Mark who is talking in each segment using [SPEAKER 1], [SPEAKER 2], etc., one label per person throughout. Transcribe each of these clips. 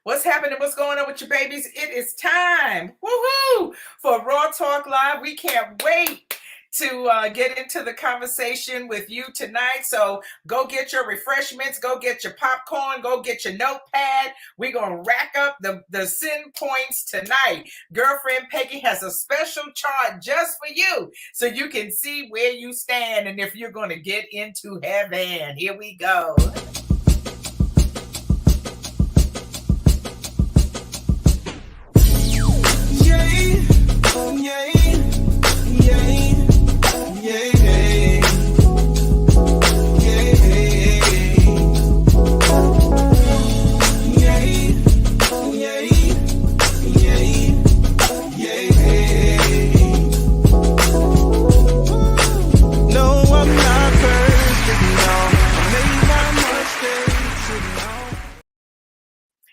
[SPEAKER 1] What's happening? What's going on with your babies? It is time, woohoo, for Raw Talk Live. We can't wait to get into the conversation with you tonight. So go get your refreshments, go get your popcorn, go get your notepad. We're going to rack up the sin points tonight. Girlfriend Peggy has a special chart just for you so you can see where you stand and if you're going to get into heaven. Here we go.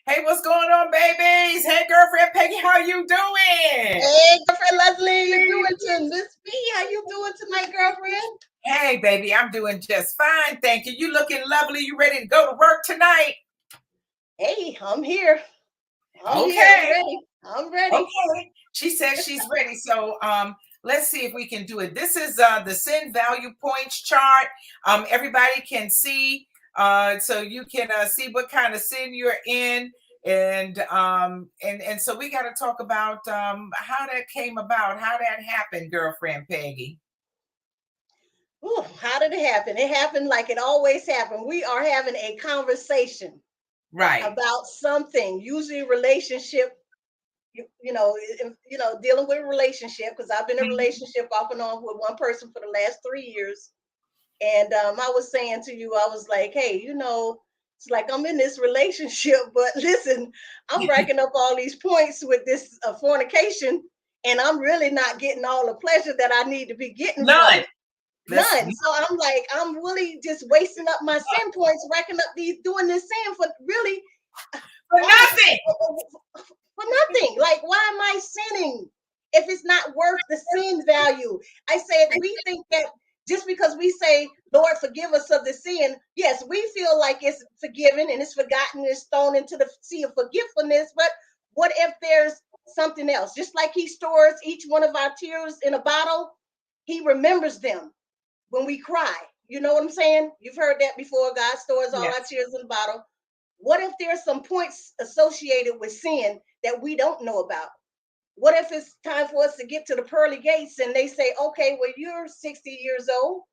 [SPEAKER 1] Hey, what's going on, babies? Hey, girlfriend Peggy, how you doing?
[SPEAKER 2] Hey, girlfriend Leslie, you doing to Miss B? How you doing tonight, girlfriend?
[SPEAKER 1] Hey, baby, I'm doing just fine, thank you. You looking lovely. You ready to go to work tonight?
[SPEAKER 2] Hey, I'm here. I'm
[SPEAKER 1] Okay.
[SPEAKER 2] here. I'm ready. I'm ready.
[SPEAKER 1] Okay. She says she's ready. So let's see if we can do it. This is the sin value points chart. Everybody can see, so you can see what kind of sin you're in. And so we got to talk about how that came about, how that happened, girlfriend Peggy.
[SPEAKER 2] Ooh, how did it happen? It happened like it always happened. We are having a conversation
[SPEAKER 1] Right.
[SPEAKER 2] about something, usually relationship. Dealing with a relationship, because I've been in a relationship off and on with one person for the last 3 years. And I was saying to you, I was like, hey, it's like I'm in this relationship, but listen, I'm racking up all these points with this fornication, and I'm really not getting all the pleasure that I need to be getting from
[SPEAKER 1] None.
[SPEAKER 2] it. None. So I'm like, I'm really just wasting up my sin points, racking up doing this sin for really
[SPEAKER 1] for nothing.
[SPEAKER 2] For nothing. Like, why am I sinning if it's not worth the sin value? I said, we think that just because we say, Lord, forgive us of the sin, yes, we feel like it's forgiven and it's forgotten, it's thrown into the sea of forgetfulness. But what if there's something else? Just like he stores each one of our tears in a bottle, he remembers them when we cry. You know what I'm saying? You've heard that before. God stores all our tears in a bottle. What if there's some points associated with sin that we don't know about? What if it's time for us to get to the pearly gates and they say, okay, well, you're 60 years old.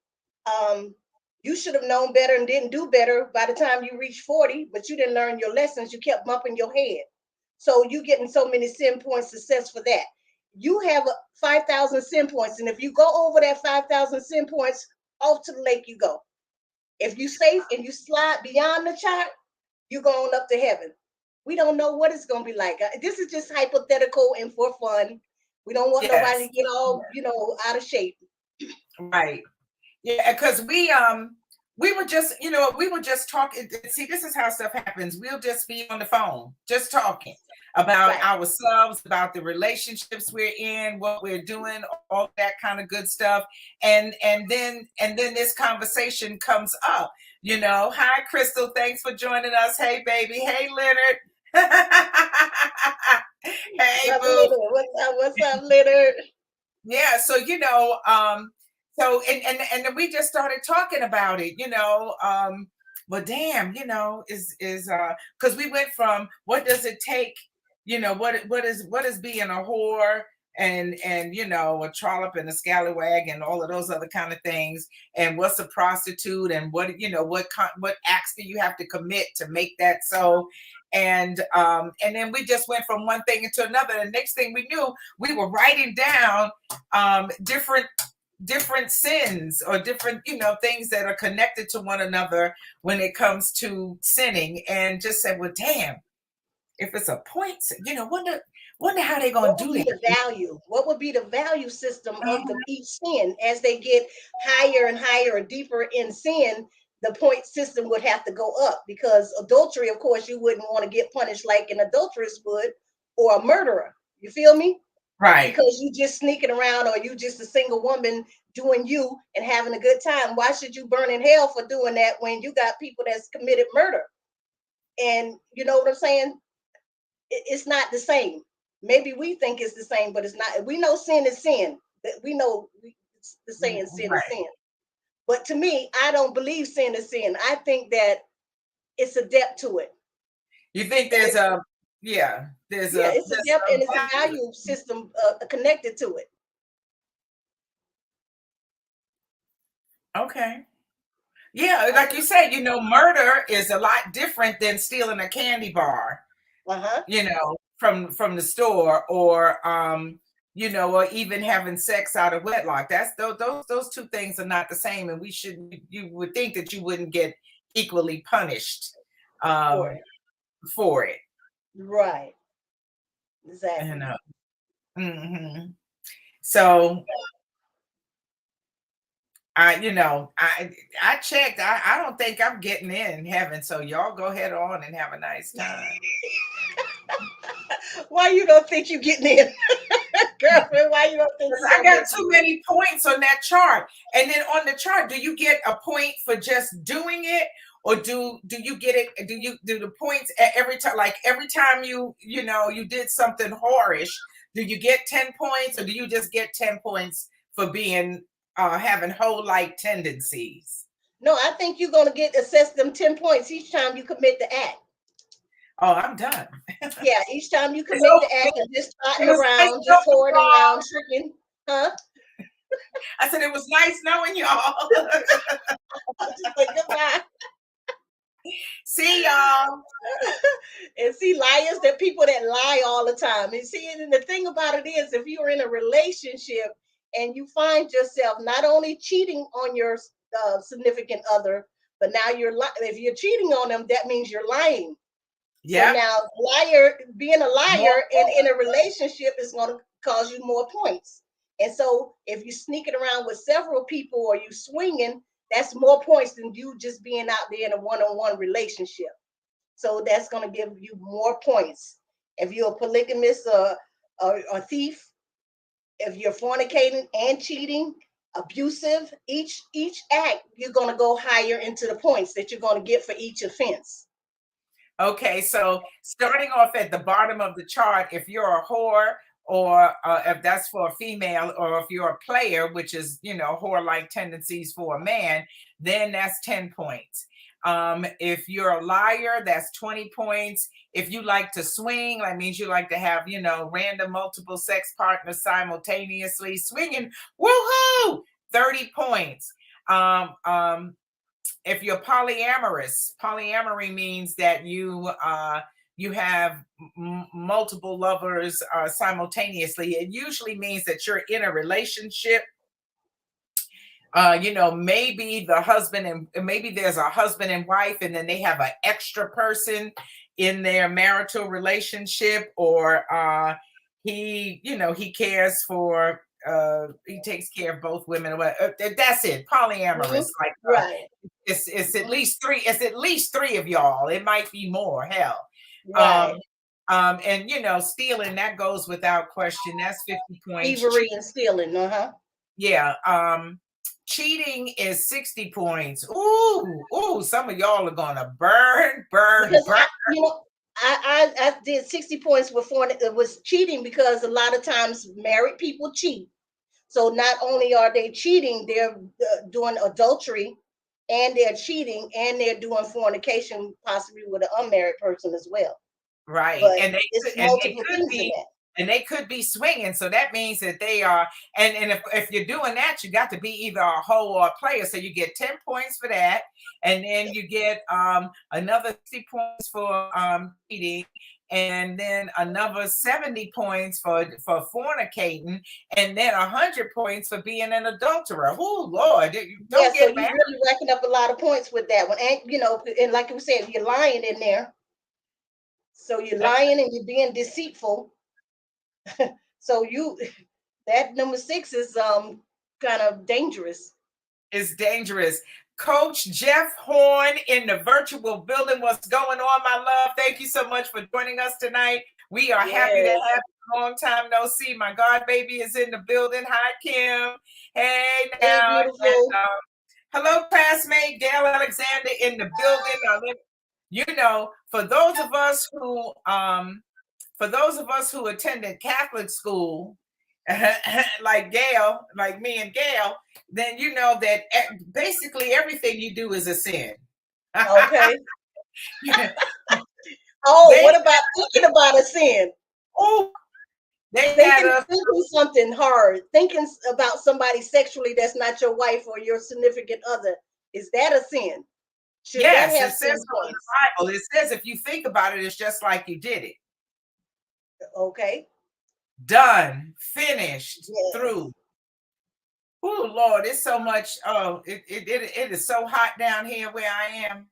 [SPEAKER 2] You should have known better and didn't do better by the time you reached 40, but you didn't learn your lessons. You kept bumping your head. So you getting so many sin points success for that. You have 5,000 sin points. And if you go over that 5,000 sin points, off to the lake you go. If you safe and you slide beyond the chart, you're going up to heaven. We don't know what it's going to be like. This is just hypothetical and for fun. We don't want nobody to get all, out of shape.
[SPEAKER 1] Right. Yeah, because we were just, we were just talking. See, this is how stuff happens. We'll just be on the phone, just talking about ourselves, about the relationships we're in, what we're doing, all that kind of good stuff. And then this conversation comes up. Hi Crystal, thanks for joining us. Hey baby, hey Leonard. Hey boo.
[SPEAKER 2] What's up, Leonard?
[SPEAKER 1] Yeah, so so and then we just started talking about it, but damn, is because we went from what does it take, what is being a whore and a trollop and a scallywag and all of those other kind of things, and what's a prostitute and what acts do you have to commit to make that so. And then we just went from one thing into another. And next thing we knew, we were writing down different sins or different things that are connected to one another when it comes to sinning, and just said, well, damn, if it's a point, wonder how they're going to do that.
[SPEAKER 2] The value? What would be the value system of each sin as they get higher and higher or deeper in sin? The point system would have to go up, because adultery, of course, you wouldn't want to get punished like an adulteress would, or a murderer. You feel me?
[SPEAKER 1] Right.
[SPEAKER 2] Because you just sneaking around, or you just a single woman doing you and having a good time. Why should you burn in hell for doing that when you got people that's committed murder? And you know what I'm saying? it's not the same. Maybe we think it's the same, but it's not. We know sin is sin. We know the saying sin is
[SPEAKER 1] Right.
[SPEAKER 2] sin. But to me, I don't believe sin is sin. I think that it's a depth to it.
[SPEAKER 1] You think there's a yeah, there's
[SPEAKER 2] Yeah,
[SPEAKER 1] a
[SPEAKER 2] it's a depth and it's a
[SPEAKER 1] value.
[SPEAKER 2] value system connected to it.
[SPEAKER 1] Okay. Yeah, like you said, murder is a lot different than stealing a candy bar,
[SPEAKER 2] Uh-huh.
[SPEAKER 1] from the store, or or even having sex out of wedlock. That's those two things are not the same, and you would think that you wouldn't get equally punished
[SPEAKER 2] For
[SPEAKER 1] um
[SPEAKER 2] it.
[SPEAKER 1] for it.
[SPEAKER 2] Right.
[SPEAKER 1] You
[SPEAKER 2] Exactly.
[SPEAKER 1] know. hmm So I checked. I don't think I'm getting in heaven. So y'all go ahead on and have a nice time.
[SPEAKER 2] Why you don't think you getting in? Girlfriend, why you don't think
[SPEAKER 1] 'Cause
[SPEAKER 2] you
[SPEAKER 1] I
[SPEAKER 2] gonna
[SPEAKER 1] got
[SPEAKER 2] make
[SPEAKER 1] too
[SPEAKER 2] it?
[SPEAKER 1] many points on that chart. And then on the chart, do you get a point for just doing it? Or do you get it? Do you do the points every time? Like every time you did something whorish, do you get 10 points, or do you just get 10 points for being having whole like tendencies?
[SPEAKER 2] No, I think you're gonna get assessed them 10 points each time you commit the act.
[SPEAKER 1] Oh, I'm done.
[SPEAKER 2] Yeah, each time you
[SPEAKER 1] It's
[SPEAKER 2] commit
[SPEAKER 1] over
[SPEAKER 2] the act
[SPEAKER 1] with.
[SPEAKER 2] of just
[SPEAKER 1] It
[SPEAKER 2] trotting
[SPEAKER 1] was nice
[SPEAKER 2] around, just
[SPEAKER 1] knowing
[SPEAKER 2] hoarding
[SPEAKER 1] y'all.
[SPEAKER 2] around, tricking, huh?
[SPEAKER 1] I said it was nice knowing y'all.
[SPEAKER 2] Just like goodbye.
[SPEAKER 1] See y'all.
[SPEAKER 2] And see, liars, they're people that lie all the time. And see, and the thing about it is, if you're in a relationship and you find yourself not only cheating on your significant other, but now if you're cheating on them, that means you're lying. So
[SPEAKER 1] Yep.
[SPEAKER 2] now, being a
[SPEAKER 1] More.
[SPEAKER 2] liar and in a relationship is going to cause you more points. And so, if you're sneaking around with several people or you swinging, that's more points than you just being out there in a one-on-one relationship. So that's going to give you more points. If you're a polygamist or thief, if you're fornicating and cheating, abusive, each act, you're going to go higher into the points that you're going to get for each offense.
[SPEAKER 1] Okay, so starting off at the bottom of the chart, if you're a whore, or if that's for a female, or if you're a player, which is, whore-like tendencies for a man, then that's 10 points. If you're a liar, that's 20 points. If you like to swing, that means you like to have, random multiple sex partners simultaneously swinging, woohoo, 30 points. If you're polyamorous, polyamory means that you have multiple lovers simultaneously. It usually means that you're in a relationship. Maybe the husband and maybe there's a husband and wife, and then they have an extra person in their marital relationship, or he cares for he takes care of both women. That's it. Polyamorous,
[SPEAKER 2] Mhm.
[SPEAKER 1] like
[SPEAKER 2] Right.
[SPEAKER 1] it's at least three. It's at least three of y'all. It might be more. Hell. Um,
[SPEAKER 2] Right.
[SPEAKER 1] and stealing, that goes without question. That's 50 points.
[SPEAKER 2] Thievery and stealing. Uh-huh.
[SPEAKER 1] Yeah. Cheating is 60 points. Ooh, some of y'all are gonna burn, burn,
[SPEAKER 2] Because
[SPEAKER 1] burn.
[SPEAKER 2] I did 60 points before it was cheating, because a lot of times married people cheat. So not only are they cheating, they're doing adultery, and they're cheating, and they're doing fornication, possibly with an unmarried person as well.
[SPEAKER 1] Right.
[SPEAKER 2] But
[SPEAKER 1] And
[SPEAKER 2] it's
[SPEAKER 1] they
[SPEAKER 2] multiple
[SPEAKER 1] could
[SPEAKER 2] things in
[SPEAKER 1] be
[SPEAKER 2] that.
[SPEAKER 1] swinging. So that means that they are, and if you're doing that, you got to be either a hoe or a player. So you get 10 points for that, and then you get another 60 points for cheating, and then another 70 points for fornicating, and then 100 points for being an adulterer. Oh Lord,
[SPEAKER 2] Yeah,
[SPEAKER 1] don't
[SPEAKER 2] so
[SPEAKER 1] get
[SPEAKER 2] you
[SPEAKER 1] mad.
[SPEAKER 2] really racking up a lot of points with that one. And and like you said, you're lying in there. So you're lying and you're being deceitful. So that number 6 is kind of dangerous.
[SPEAKER 1] Is dangerous. Coach Jeff Horn in the virtual building. What's going on, my love? Thank you so much for joining us tonight. We are happy to
[SPEAKER 2] Yes.
[SPEAKER 1] have you. Long time no see. My God baby is in the building. Hi, Kim. Hey,
[SPEAKER 2] Hey,
[SPEAKER 1] now.
[SPEAKER 2] beautiful.
[SPEAKER 1] Hello, classmate Gail Alexander in the building. For those of us who for those of us who attended Catholic school, like Gail, like me and Gail, then you know that basically everything you do is a sin.
[SPEAKER 2] Okay. Oh,
[SPEAKER 1] They,
[SPEAKER 2] what about thinking about a sin?
[SPEAKER 1] oh, they had
[SPEAKER 2] Thinking,
[SPEAKER 1] us.
[SPEAKER 2] thinking something hard, thinking about somebody sexually that's not your wife or your significant other. Is that a sin? Should that
[SPEAKER 1] Yes,
[SPEAKER 2] have
[SPEAKER 1] it says
[SPEAKER 2] sin
[SPEAKER 1] so in
[SPEAKER 2] points?
[SPEAKER 1] the Bible. It says if you think about it, it's just like you did it.
[SPEAKER 2] Okay.
[SPEAKER 1] Done, finished,
[SPEAKER 2] Yes.
[SPEAKER 1] through. Oh Lord, it's so much. Oh, it is so hot down here where I am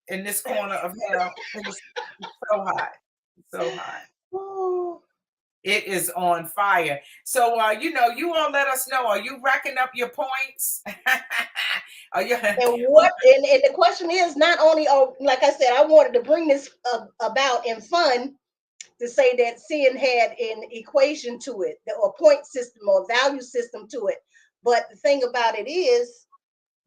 [SPEAKER 1] in this corner of hell. It is so hot, so hot.
[SPEAKER 2] Oh.
[SPEAKER 1] It is on fire. So, you all let us know. Are you racking up your points? Are you?
[SPEAKER 2] And the question is not only, oh, like I said, I wanted to bring this about in fun to say that sin had an equation to it, or point system or value system to it. But the thing about it is,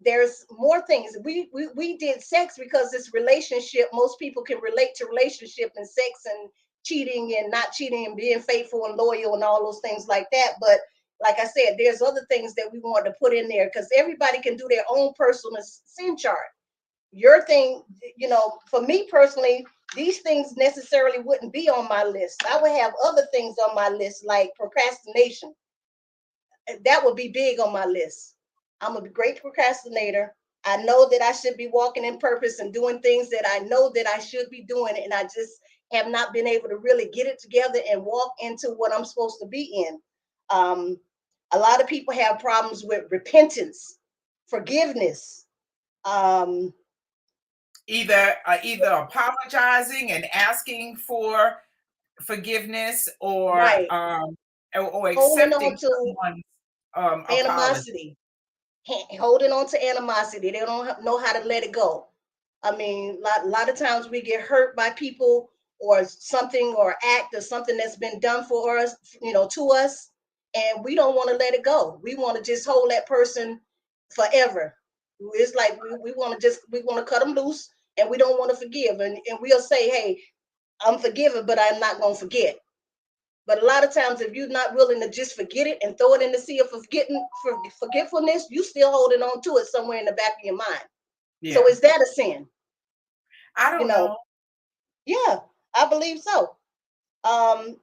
[SPEAKER 2] there's more things. We did sex because this relationship, most people can relate to relationship and sex and cheating and not cheating and being faithful and loyal and all those things like that. But like I said, there's other things that we want to put in there because everybody can do their own personal sin chart. Your thing, for me personally, these things necessarily wouldn't be on my list. I would have other things on my list like procrastination. That would be big on my list. I'm a great procrastinator. I know that I should be walking in purpose and doing things that I know that I should be doing, and I just have not been able to really get it together and walk into what I'm supposed to be in. Um, a lot of people have problems with repentance, forgiveness. Um,
[SPEAKER 1] Either apologizing and asking for forgiveness,
[SPEAKER 2] right.
[SPEAKER 1] or
[SPEAKER 2] Holding on
[SPEAKER 1] accepting
[SPEAKER 2] to
[SPEAKER 1] someone's apology.
[SPEAKER 2] animosity, holding on to animosity. They don't know how to let it go. I mean, a lot of times we get hurt by people or something or act or something that's been done for us, to us, and we don't want to let it go. We want to just hold that person forever. It's like we want to cut them loose and we don't want to forgive. And we'll say, hey, I'm forgiven, but I'm not going to forget. But a lot of times, if you're not willing to just forget it and throw it in the sea of forgetfulness, you still holding on to it somewhere in the back of your mind.
[SPEAKER 1] Yeah,
[SPEAKER 2] So is that a sin?
[SPEAKER 1] I
[SPEAKER 2] You
[SPEAKER 1] don't
[SPEAKER 2] know,
[SPEAKER 1] know.
[SPEAKER 2] yeah, I believe so. Um,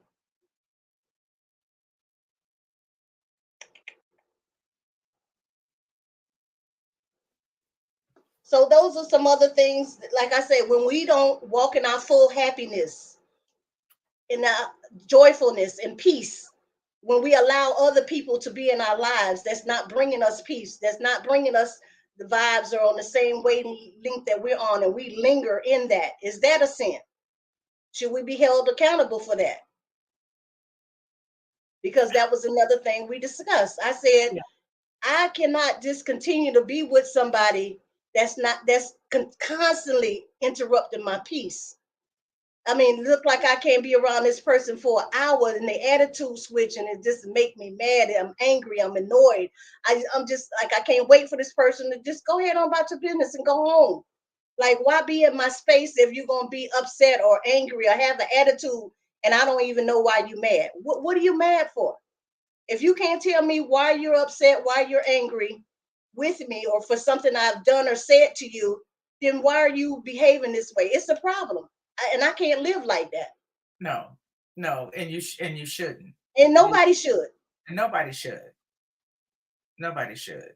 [SPEAKER 2] so those are some other things. Like I said, when we don't walk in our full happiness, in our joyfulness and peace, when we allow other people to be in our lives, that's not bringing us peace. That's not bringing us the vibes are on the same wavelength that we're on, and we linger in that. Is that a sin? Should we be held accountable for that? Because that was another thing we discussed. I said,
[SPEAKER 1] Yeah.
[SPEAKER 2] I cannot just continue to be with somebody that's constantly interrupting my peace. I mean, look like I can't be around this person for an hour and the attitude switch and it just make me mad. I'm angry. I'm annoyed. I'm just like, I can't wait for this person to just go ahead on about your business and go home. Like, why be in my space if you're going to be upset or angry or have an attitude and I don't even know why you're mad? What are you mad for? If you can't tell me why you're upset, why you're angry with me or for something I've done or said to you, then why are you behaving this way? It's a problem. And I can't live like that.
[SPEAKER 1] No, no, and you shouldn't.
[SPEAKER 2] And
[SPEAKER 1] You,
[SPEAKER 2] nobody should.
[SPEAKER 1] nobody should. Nobody should.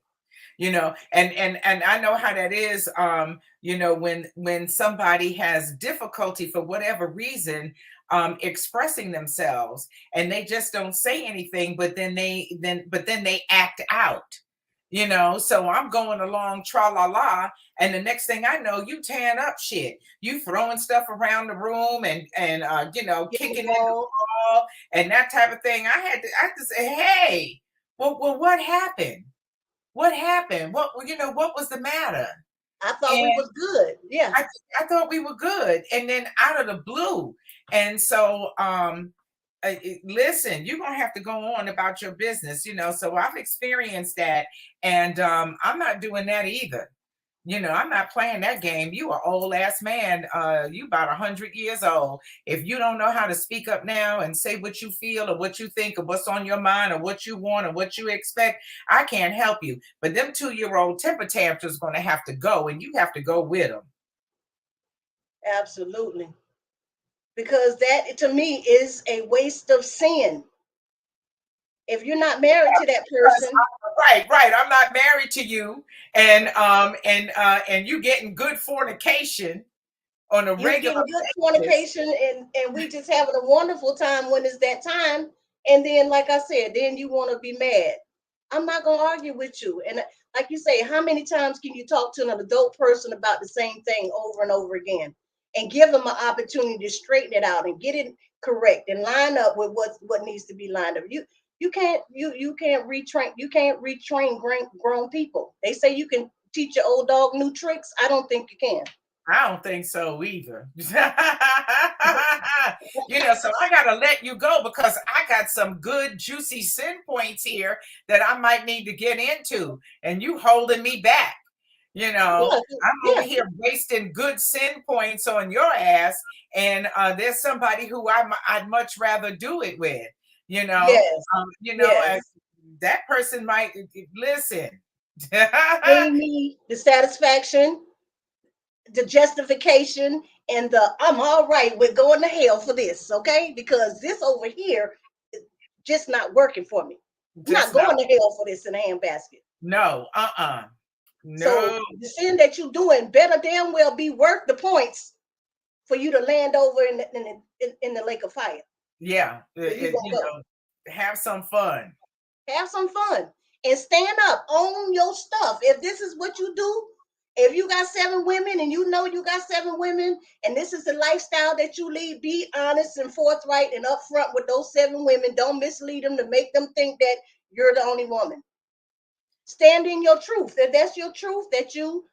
[SPEAKER 1] And I know how that is. When somebody has difficulty for whatever reason expressing themselves and they just don't say anything, but then they act out. So I'm going along tra la la, and the next thing I know, you tearing up shit, you throwing stuff around the room and
[SPEAKER 2] Get
[SPEAKER 1] kicking in the
[SPEAKER 2] involved.
[SPEAKER 1] wall and that type of thing. I had to say, hey, well, what happened? What happened? What was the matter?
[SPEAKER 2] I thought we
[SPEAKER 1] And
[SPEAKER 2] was good. Yeah.
[SPEAKER 1] I I thought we were good. And then out of the blue. And so listen, you're gonna have to go on about your business. So I've experienced that, and I'm not doing that either. I'm not playing that game. You are old ass man. You about 100 years old. If you don't know how to speak up now and say what you feel or what you think or what's on your mind or what you want or what you expect, I can't help you. But them 2-year old temper tantrums going to have to go, and you have to go with them.
[SPEAKER 2] Absolutely. Because that to me is a waste of sin. If you're not married to that person,
[SPEAKER 1] Right. I'm not married to you, and you getting good fornication on a
[SPEAKER 2] you
[SPEAKER 1] regular
[SPEAKER 2] getting good
[SPEAKER 1] basis.
[SPEAKER 2] fornication, and we just having a wonderful time when it's that time. And then, like I said, then you want to be mad. I'm not gonna argue with you. And like you say, how many times can you talk to an adult person about the same thing over and over again, and give them an opportunity to straighten it out and get it correct and line up with what needs to be lined up? You can't retrain grown people. They say you can teach your old dog new tricks. I don't think you can.
[SPEAKER 1] I don't think so either. So I got to let you go because I got some good, juicy sin points here that I might need to get into, and you holding me back.
[SPEAKER 2] Yeah,
[SPEAKER 1] I'm over
[SPEAKER 2] yeah,
[SPEAKER 1] here wasting good sin points on your ass, and there's somebody who I'd much rather do it with. You know,
[SPEAKER 2] yes,
[SPEAKER 1] as
[SPEAKER 2] yes.
[SPEAKER 1] that person might listen.
[SPEAKER 2] Bring me the satisfaction, the justification, and the I'm all right with going to hell for this, okay? Because this over here is just not working for me. I'm not
[SPEAKER 1] Just not.
[SPEAKER 2] going to hell for this in a handbasket.
[SPEAKER 1] No,
[SPEAKER 2] So
[SPEAKER 1] no.
[SPEAKER 2] the sin that you're doing better damn well be worth the points for you to land over in the lake of fire.
[SPEAKER 1] Yeah,
[SPEAKER 2] Where you gonna go?
[SPEAKER 1] have some fun.
[SPEAKER 2] Have some fun and stand up, own your stuff. If this is what you do, if you got 7 women and you know you got 7 women and this is the lifestyle that you lead, be honest and forthright and upfront with those 7 women. Don't mislead them to make them think that you're the only woman. Stand in your truth. If that's your truth, that you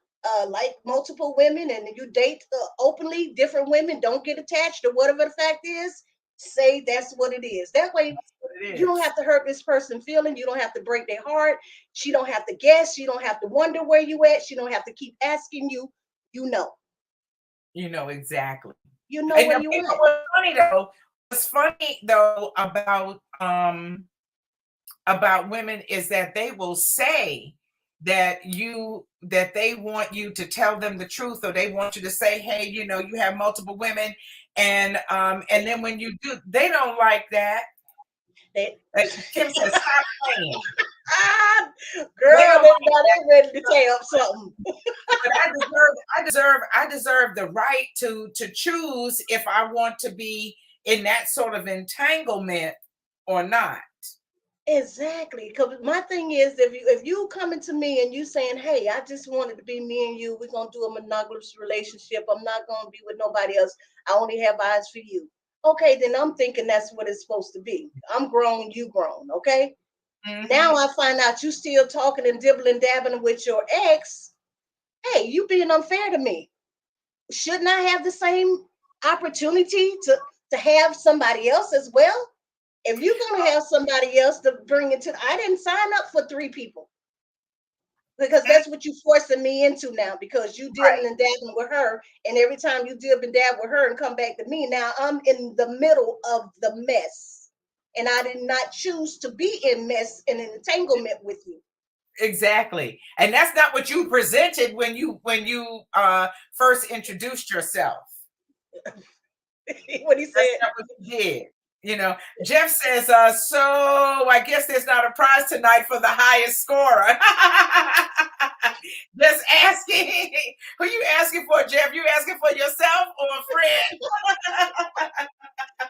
[SPEAKER 2] like multiple women and you date openly different women, don't get attached or whatever the fact is, say that's what it is. That way
[SPEAKER 1] It
[SPEAKER 2] you don't
[SPEAKER 1] is.
[SPEAKER 2] have to hurt this person feeling. You don't have to break their heart. She don't have to guess. She don't have to wonder where you at. She don't have to keep asking you. You know.
[SPEAKER 1] You know exactly.
[SPEAKER 2] You know
[SPEAKER 1] And
[SPEAKER 2] where you at.
[SPEAKER 1] what's funny though? What's funny though about women is that they will say that they want you to tell them the truth, or they want you to say, hey, you have multiple women, and then when you do, they don't like that.
[SPEAKER 2] They,
[SPEAKER 1] Kim says, stop playing.
[SPEAKER 2] ah,
[SPEAKER 1] They
[SPEAKER 2] girl,
[SPEAKER 1] don't like
[SPEAKER 2] they ready to tear up something.
[SPEAKER 1] but I deserve the right to choose if I want to be in that sort of entanglement or not.
[SPEAKER 2] Exactly. Because my thing is, if you coming to me and you saying, "Hey, I just wanted to be me and you. We're gonna do a monogamous relationship. I'm not gonna be with nobody else. I only have eyes for you." Okay, then I'm thinking that's what it's supposed to be. I'm grown, you grown. Okay. Now
[SPEAKER 1] Hmm.
[SPEAKER 2] I find out you still talking and dibbling dabbling with your ex. Hey, you being unfair to me. Shouldn't I have the same opportunity to have somebody else as well? If you're gonna have somebody else to bring into, I didn't sign up for 3 people because that's what you forcing me into now. Because you
[SPEAKER 1] Right.
[SPEAKER 2] dibbling and dabbling with her, and every time you dib and dab with her and come back to me, now I'm in the middle of the mess, and I did not choose to be in mess and entanglement with you.
[SPEAKER 1] Exactly. And that's not what you presented when you first introduced yourself.
[SPEAKER 2] What he
[SPEAKER 1] That's
[SPEAKER 2] said.
[SPEAKER 1] not what you did. Jeff says, so I guess there's not a prize tonight for the highest scorer. Just asking. Who you asking for, Jeff? You asking for yourself or a friend?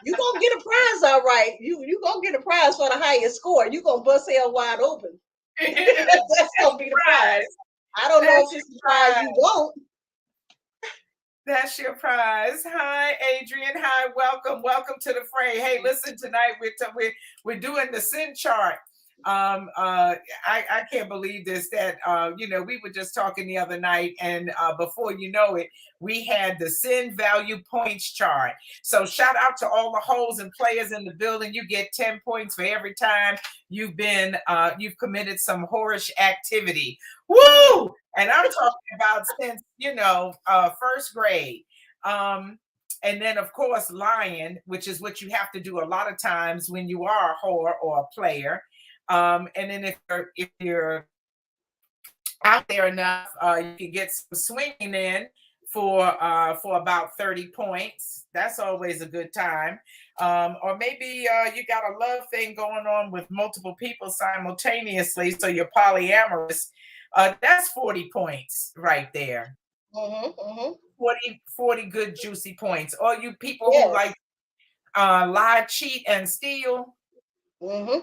[SPEAKER 2] You gonna get a prize, all right. You gonna get a prize for the highest score. You gonna bust hell wide open. That's gonna be the prize.
[SPEAKER 1] Prize.
[SPEAKER 2] I don't know
[SPEAKER 1] That's
[SPEAKER 2] if it's
[SPEAKER 1] your
[SPEAKER 2] the prize you
[SPEAKER 1] prize.
[SPEAKER 2] want.
[SPEAKER 1] That's your prize. Hi, Adrian. Hi, welcome to the fray. Hey, listen, tonight we're doing the sin chart. I can't believe this. That we were just talking the other night, and before you know it, we had the sin value points chart. So shout out to all the hoes and players in the building. You get 10 points for every time you've committed some whorish activity. Woo! And I'm talking about since, first grade. Um, and then of course lying, which is what you have to do a lot of times when you are a whore or a player. And then if you're out there enough, you can get some swinging in for about 30 points. That's always a good time. Or maybe you got a love thing going on with multiple people simultaneously, so you're polyamorous. That's 40 points right there.
[SPEAKER 2] Mm-hmm.
[SPEAKER 1] 40 good juicy points. Or you people who like
[SPEAKER 2] Yes.
[SPEAKER 1] lie, cheat, and steal,
[SPEAKER 2] Mm-hmm.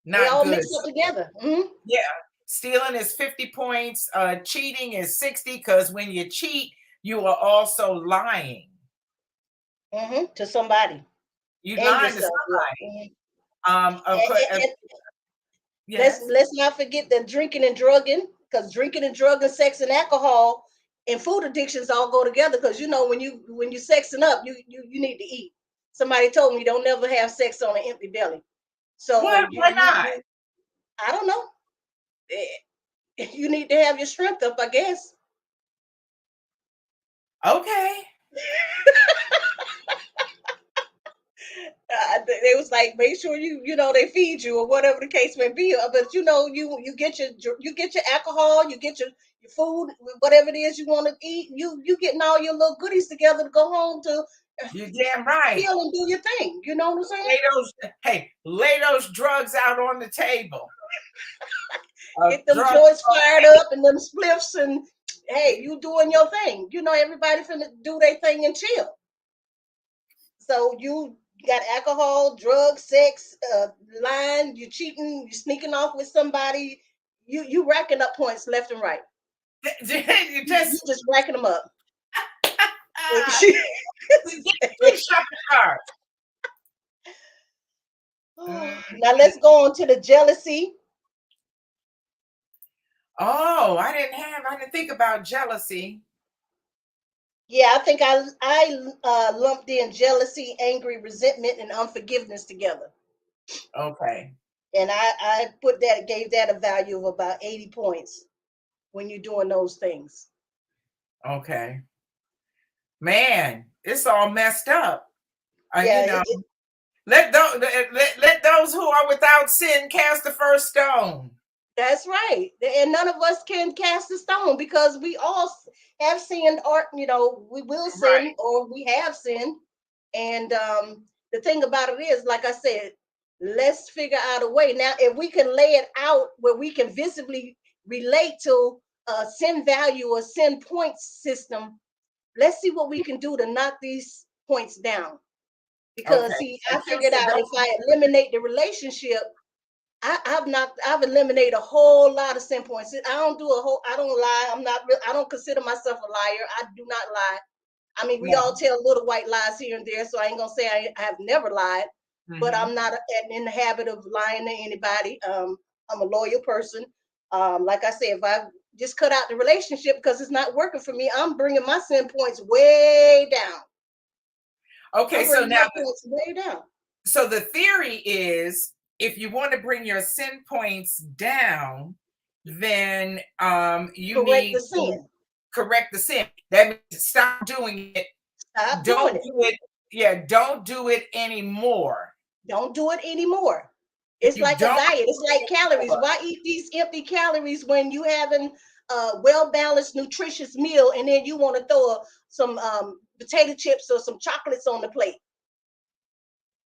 [SPEAKER 2] They
[SPEAKER 1] not
[SPEAKER 2] all
[SPEAKER 1] good.
[SPEAKER 2] mix up together. Mm-hmm.
[SPEAKER 1] Yeah, stealing is 50 points. Cheating is 60 because when you cheat, you are also lying.
[SPEAKER 2] Mm-hmm. To somebody
[SPEAKER 1] You
[SPEAKER 2] and
[SPEAKER 1] lying to
[SPEAKER 2] yourself. Yeah.
[SPEAKER 1] somebody.
[SPEAKER 2] Mhm.
[SPEAKER 1] Of course,
[SPEAKER 2] And let's
[SPEAKER 1] yes.
[SPEAKER 2] let's not forget that drinking and drugging, because drinking and drugging, sex and alcohol, and food addictions all go together. Because when you sexing up, you need to eat. Somebody told me don't never have sex on an empty belly. So
[SPEAKER 1] What? Why not?
[SPEAKER 2] I don't know. You need to have your strength up, I guess.
[SPEAKER 1] Okay.
[SPEAKER 2] They was like, make sure they feed you or whatever the case may be. But you get your alcohol, you get your food, whatever it is you want to eat. You getting all your little goodies together to go home to
[SPEAKER 1] You damn right.
[SPEAKER 2] chill and do your thing. You know what I'm saying?
[SPEAKER 1] Lay those drugs out on the table.
[SPEAKER 2] Get them joints fired up and them spliffs, and hey, you doing your thing. Everybody finna do their thing and chill. So you got alcohol, drugs, sex, lying, you cheating, you sneaking off with somebody. You racking up points left and right.
[SPEAKER 1] You
[SPEAKER 2] You just racking them up. Now let's go on to the jealousy.
[SPEAKER 1] Oh, I didn't think about jealousy.
[SPEAKER 2] Yeah, I think I lumped in jealousy, angry, resentment, and unforgiveness together.
[SPEAKER 1] Okay.
[SPEAKER 2] And I gave that a value of about 80 points when you're doing those things.
[SPEAKER 1] Okay. Man, it's all messed up.
[SPEAKER 2] Yeah,
[SPEAKER 1] let those who are without sin cast the first stone.
[SPEAKER 2] that's right. And none of us can cast a stone because we all have sinned, or we will
[SPEAKER 1] Right.
[SPEAKER 2] sin, or we have sinned. And the thing about it is, like I said, let's figure out a way. Now, if we can lay it out where we can visibly relate to a sin value or sin points system, let's see what we can do to knock these points down. Because
[SPEAKER 1] Okay.
[SPEAKER 2] see,
[SPEAKER 1] So
[SPEAKER 2] I
[SPEAKER 1] Kim
[SPEAKER 2] figured
[SPEAKER 1] said
[SPEAKER 2] out if I eliminate the relationship, I've eliminated a whole lot of sin points. I don't lie. I don't consider myself a liar. I do not lie. I mean, we all
[SPEAKER 1] no.
[SPEAKER 2] tell little white lies here and there, so I ain't gonna say I have never lied, but
[SPEAKER 1] Mm-hmm.
[SPEAKER 2] I'm not in the habit of lying to anybody. I'm a loyal person. Like I said, if I just cut out the relationship because it's not working for me, I'm bringing my sin points way down.
[SPEAKER 1] Okay,
[SPEAKER 2] I'm
[SPEAKER 1] so
[SPEAKER 2] bringing
[SPEAKER 1] now
[SPEAKER 2] my points way down.
[SPEAKER 1] so the theory is if you want to bring your sin points down, then you
[SPEAKER 2] Correct the
[SPEAKER 1] need to
[SPEAKER 2] sin.
[SPEAKER 1] correct the sin. That means stop doing it.
[SPEAKER 2] Stop doing
[SPEAKER 1] Don't
[SPEAKER 2] it.
[SPEAKER 1] do it. Yeah, don't do it anymore.
[SPEAKER 2] Don't do it anymore.
[SPEAKER 1] If
[SPEAKER 2] It's
[SPEAKER 1] you
[SPEAKER 2] like a
[SPEAKER 1] don't
[SPEAKER 2] diet. It's like calories. Why eat these empty calories when you having a well-balanced, nutritious meal, and then you want to throw some potato chips or some chocolates on the plate,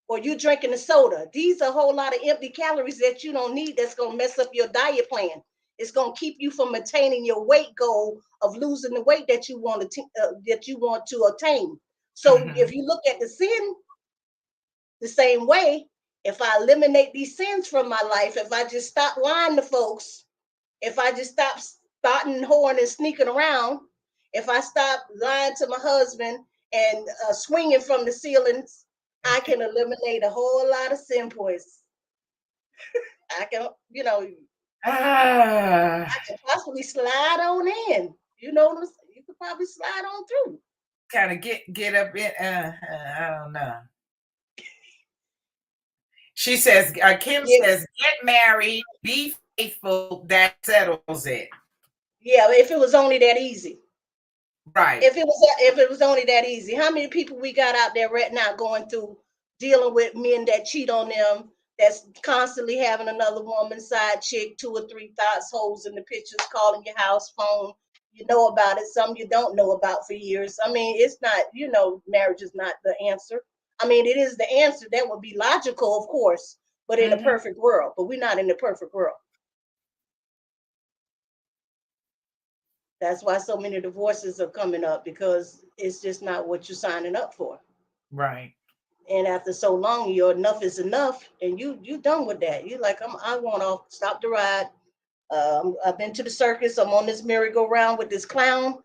[SPEAKER 2] or you drinking a soda? These are a whole lot of empty calories that you don't need. That's gonna mess up your diet plan. It's gonna keep you from attaining your weight goal of losing the weight that you want to attain. So
[SPEAKER 1] Mhm.
[SPEAKER 2] if you look at the sin the same way, if I eliminate these sins from my life, if I just stop lying to folks, if I just stop starting whoring and sneaking around, if I stop lying to my husband and swinging from the ceilings, I can eliminate a whole lot of sin points. I can,
[SPEAKER 1] Ah,
[SPEAKER 2] I can possibly slide on in. You know what I'm saying? You could probably slide on through.
[SPEAKER 1] kind of get up in. I don't know. She says, Kim
[SPEAKER 2] Yeah,
[SPEAKER 1] says, get married, be faithful. That settles it.
[SPEAKER 2] Yeah, if it was only that easy.
[SPEAKER 1] Right.
[SPEAKER 2] If it was only that easy, how many people we got out there right now going through dealing with men that cheat on them, that's constantly having another woman side chick, 2 or 3 thoughts holes in the pictures, calling your house phone. You know about it, some you don't know about for years. I mean, it's not, marriage is not the answer. I mean, it is the answer. That would be logical, of course, but in a
[SPEAKER 1] Mm-hmm.
[SPEAKER 2] perfect world. But we're not in the perfect world. That's why so many divorces are coming up, because it's just not what you're signing up for.
[SPEAKER 1] Right.
[SPEAKER 2] And after so long, your enough is enough, and you done with that. You like, I want to stop the ride. I've been to the circus. I'm on this merry-go-round with this clown.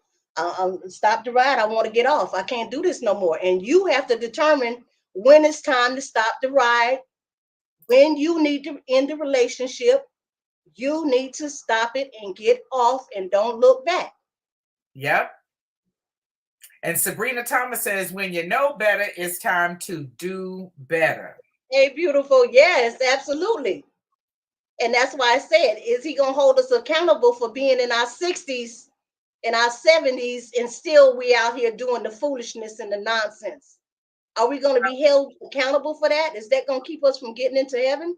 [SPEAKER 2] Stop the ride. I want to get off. I can't do this no more. And you have to determine when it's time to stop the ride. When you need to end the relationship, you need to stop it and get off, and don't look back.
[SPEAKER 1] Yep. And Sabrina Thomas says, when you know better, it's time to do better.
[SPEAKER 2] Hey, beautiful. Yes, absolutely. And that's why I said, is he going to hold us accountable for being in our 60s, in our 70s, and still we out here doing the foolishness and the nonsense? Are we going to be held accountable for that? Is that going to keep us from getting into heaven?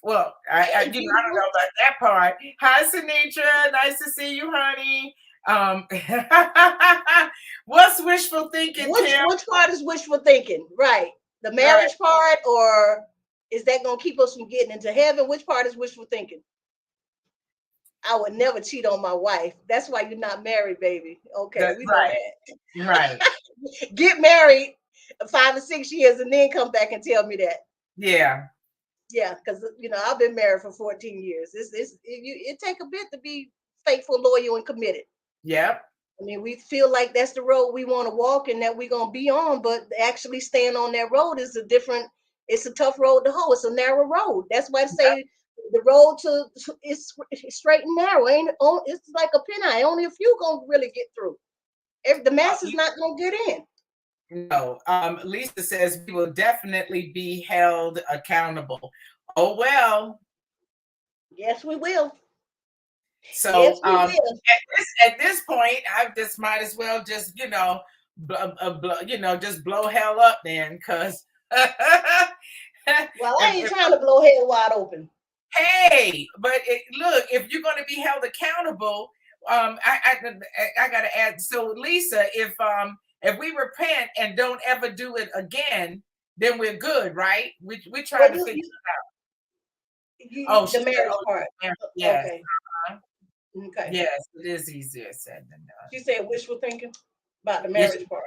[SPEAKER 1] Well, I don't know about that part. Hi, Sinitra. Nice to see you, honey. What's wishful thinking, Tim?
[SPEAKER 2] Which part is wishful thinking? Right. The marriage part, or is that going to keep us from getting into heaven? Which part is wishful thinking? I would never cheat on my wife. That's why you're not married, baby. Okay,
[SPEAKER 1] That's
[SPEAKER 2] we know
[SPEAKER 1] right.
[SPEAKER 2] that.
[SPEAKER 1] Right.
[SPEAKER 2] Get married 5 or 6 years and then come back and tell me that.
[SPEAKER 1] Yeah.
[SPEAKER 2] Yeah, because I've been married for 14 years. It take a bit to be faithful, loyal, and committed.
[SPEAKER 1] Yep.
[SPEAKER 2] I mean, we feel like that's the road we want to walk and that we're gonna be on, but actually staying on that road is it's a tough road to hoe. It's a narrow road. That's why I say the road to is straight and narrow. It's like a pin eye. Only a few gonna really get through. The mass is not gonna get in.
[SPEAKER 1] No. Lisa says we will definitely be held accountable. Oh well.
[SPEAKER 2] Yes, we will.
[SPEAKER 1] So
[SPEAKER 2] Yes, we will.
[SPEAKER 1] at this point, I just might as well just just blow hell up then, because
[SPEAKER 2] Well, I ain't trying to blow hell wide open.
[SPEAKER 1] hey, but look, if you're going to be held accountable, I got to add. So Lisa, if we repent and don't ever do it again, then we're good, right? We try
[SPEAKER 2] But
[SPEAKER 1] to figure it out. Oh,
[SPEAKER 2] the
[SPEAKER 1] she said,
[SPEAKER 2] marriage
[SPEAKER 1] oh,
[SPEAKER 2] part.
[SPEAKER 1] yes.
[SPEAKER 2] Okay. Okay.
[SPEAKER 1] Yes, it is easier said than done.
[SPEAKER 2] She said wishful thinking about the marriage part.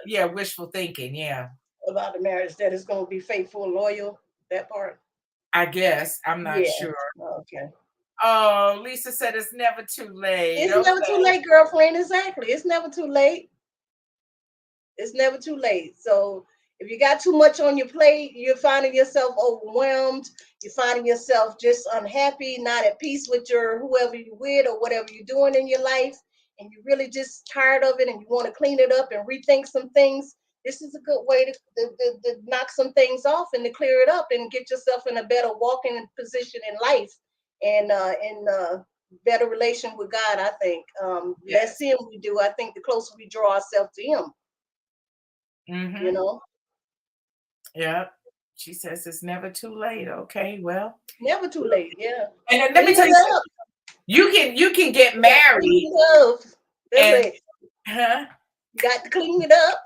[SPEAKER 1] Yeah, wishful thinking. Yeah,
[SPEAKER 2] About the marriage, that is going to be faithful and loyal. That part.
[SPEAKER 1] I guess I'm not
[SPEAKER 2] Yeah.
[SPEAKER 1] sure.
[SPEAKER 2] Okay.
[SPEAKER 1] Oh, Lisa said it's never too late.
[SPEAKER 2] It's never too late, girlfriend. Exactly. It's never too late. It's never too late. So if you got too much on your plate, you're finding yourself overwhelmed. You're finding yourself just unhappy, not at peace with your whoever you're with or whatever you're doing in your life, and you're really just tired of it and you want to clean it up and rethink some things. This is a good way to knock some things off and to clear it up and get yourself in a better walking position in life and in better relation with God. I think less sin we do, I think the closer we draw ourselves to Him.
[SPEAKER 1] Mm-hmm. Yeah. She says it's never too late. Okay, well.
[SPEAKER 2] Never too late. Yeah.
[SPEAKER 1] And then let me tell you something. You can get married. And, huh?
[SPEAKER 2] You got to clean it up.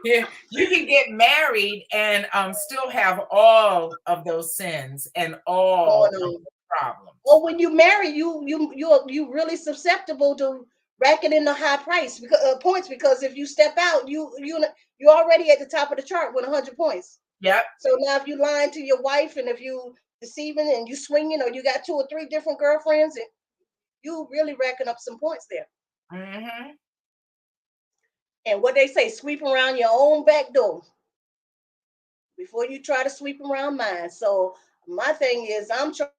[SPEAKER 1] Yeah, you can get married and still have all of those sins and all of the problems.
[SPEAKER 2] Well, when you marry, you really susceptible to racking in the high price points, because if you step out, you're already at the top of the chart with 100 points.
[SPEAKER 1] Yep.
[SPEAKER 2] So now if you lying to your wife and if you deceiving and you swinging or you got 2 or 3 different girlfriends, you really racking up some points there.
[SPEAKER 1] Mm-hmm.
[SPEAKER 2] And what they say, sweep around your own back door before you try to sweep around mine. So my thing is, I'm trying.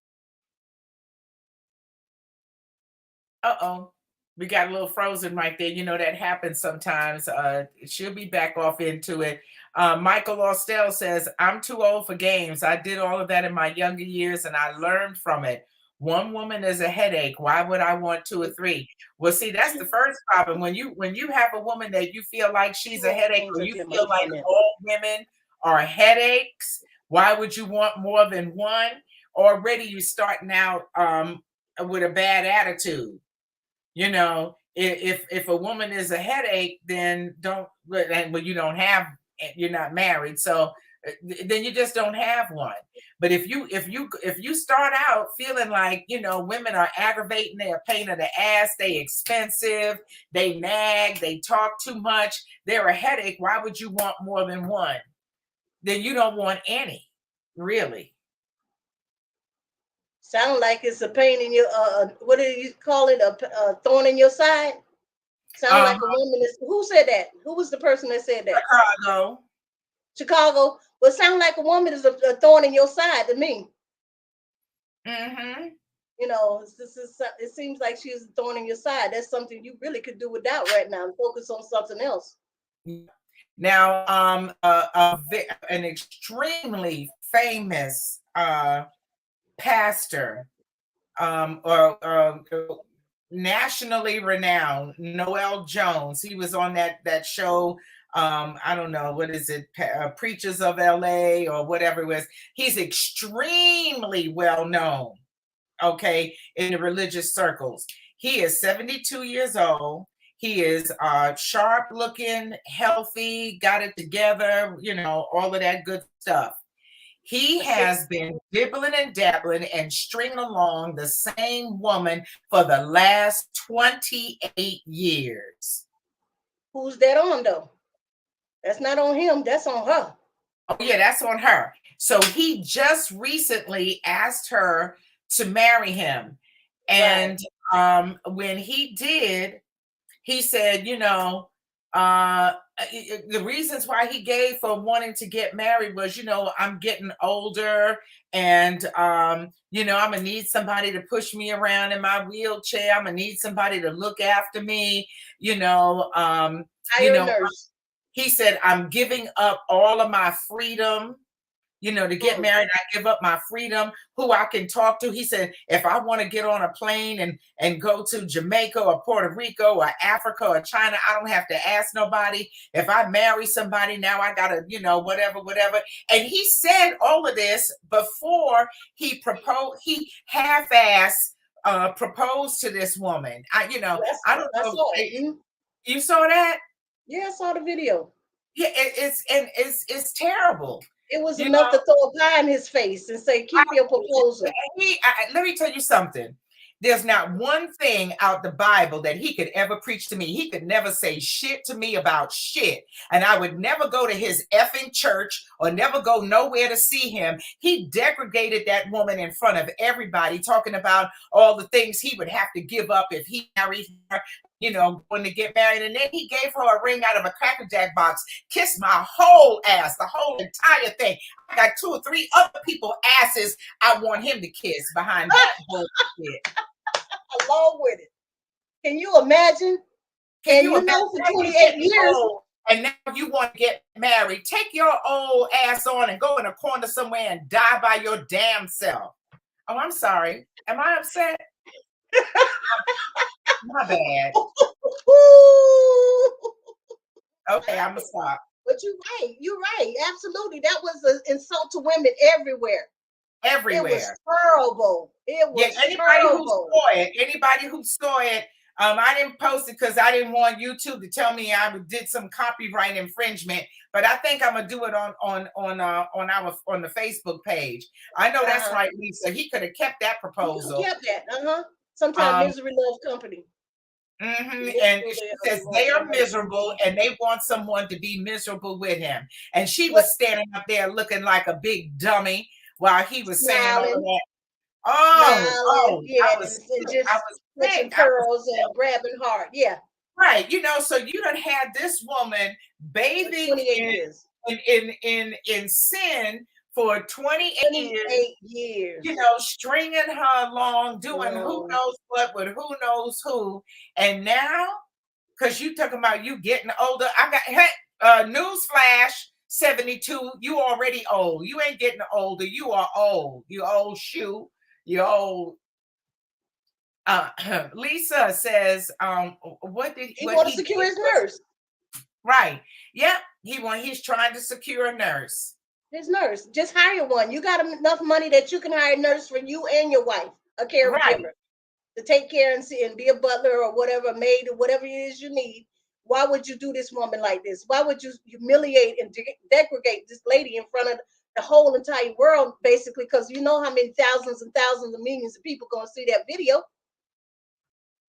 [SPEAKER 1] Uh-oh. We got a little frozen right there. You know, that happens sometimes. She'll be back off into it. Michael Austell says, I'm too old for games. I did all of that in my younger years and I learned from it. One woman is a headache. Why would I want two or three? Well, see, that's the first problem. When you have a woman that you feel like she's a headache, or you feel like all women are headaches, why would you want more than one? Already you starting out with a bad attitude. If a woman is a headache, then don't, and well, you don't have, you're not married, so then you just don't have one. But if you start out feeling like, women are aggravating, they're a pain in the ass, they expensive, they nag, they talk too much, they're a headache, why would you want more than one? Then you don't want any, really.
[SPEAKER 2] Sound like it's a pain in your what do you call it? A thorn in your side. Sound like a woman is. Who said that? Who was the person that said that?
[SPEAKER 1] Chicago.
[SPEAKER 2] Chicago. Well, sound like a woman is a thorn in your side to me.
[SPEAKER 1] Mm-hmm.
[SPEAKER 2] It seems like she's a thorn in your side. That's something you really could do without right now and focus on something else.
[SPEAKER 1] Now, an extremely famous pastor, or nationally renowned, Noel Jones. He was on that show. I don't know, what is it, Preachers of LA or whatever it was. He's extremely well known, okay, in the religious circles. He is 72 years old. He is sharp looking, healthy, got it together, all of that good stuff. He has been dibbling and dabbling and stringing along the same woman for the last 28 years.
[SPEAKER 2] Who's that on, though? That's not on him. That's on her.
[SPEAKER 1] Oh, yeah, that's on her. So he just recently asked her to marry him. And when he did, he said, the reasons why he gave for wanting to get married was, I'm getting older, and I'm gonna need somebody to push me around in my wheelchair. I'm gonna need somebody to look after me.
[SPEAKER 2] Nurse.
[SPEAKER 1] He said, I'm giving up all of my freedom. To get married, I give up my freedom, who I can talk to. He said, if I want to get on a plane and go to Jamaica or Puerto Rico or Africa or China, I don't have to ask nobody. If I marry somebody, now I got to, whatever. And he said all of this before he proposed. He half-ass proposed to this woman. I don't know. You saw that?
[SPEAKER 2] Yeah, I saw the video.
[SPEAKER 1] Yeah, it's terrible.
[SPEAKER 2] It was enough to throw a pie in his face and say, keep your proposal.
[SPEAKER 1] Let me tell you something. There's not one thing out the Bible that he could ever preach to me. He could never say shit to me about shit. And I would never go to his effing church or never go nowhere to see him. He degraded that woman in front of everybody, talking about all the things he would have to give up if he married her, when to get married. And then he gave her a ring out of a Cracker Jack box, kissed my whole ass, the whole entire thing. I got 2 or 3 other people asses I want him to kiss behind that bullshit.
[SPEAKER 2] Along with it. Can you imagine?
[SPEAKER 1] For
[SPEAKER 2] 28 years.
[SPEAKER 1] And now you want to get married. Take your old ass on and go in a corner somewhere and die by your damn self. Oh, I'm sorry. Am I upset? My bad. Okay, I'm gonna stop.
[SPEAKER 2] But you're right. Absolutely. That was an insult to women everywhere.
[SPEAKER 1] Everywhere.
[SPEAKER 2] It was terrible.
[SPEAKER 1] Anybody who saw it, I didn't post it because I didn't want YouTube to tell me I did some copyright infringement. But I think I'm gonna do it on the Facebook page. I know that's right, Lisa. He could have kept that proposal.
[SPEAKER 2] He kept that. Sometimes misery loves company.
[SPEAKER 1] Mm-hmm. And she says they are miserable and they want someone to be miserable with him. And she was standing up there looking like a big dummy while he was saying all of that.
[SPEAKER 2] I was pushing pearls and grabbing hard. Yeah.
[SPEAKER 1] Right. So you done had this woman bathing in sin for 28 years. Stringing her along, doing who knows what with who knows who. And now, because you talking about you getting older, I got newsflash, 72, you already old. You ain't getting older. You are old. You old shoe. You old Lisa says, what did
[SPEAKER 2] He
[SPEAKER 1] what
[SPEAKER 2] want to
[SPEAKER 1] he
[SPEAKER 2] secure
[SPEAKER 1] did
[SPEAKER 2] his
[SPEAKER 1] was
[SPEAKER 2] nurse.
[SPEAKER 1] right. Yep, he's trying to secure a nurse.
[SPEAKER 2] His nurse. Just hire one. You got enough money that you can hire a nurse for you and your wife, a
[SPEAKER 1] Right.
[SPEAKER 2] caregiver, to take care and see and be a butler or whatever, a maid or whatever it is you need. Why would you do this woman like this? Why would you humiliate and degrade this lady in front of the whole entire world, basically? Because you know how many thousands and thousands of millions of people gonna see that video.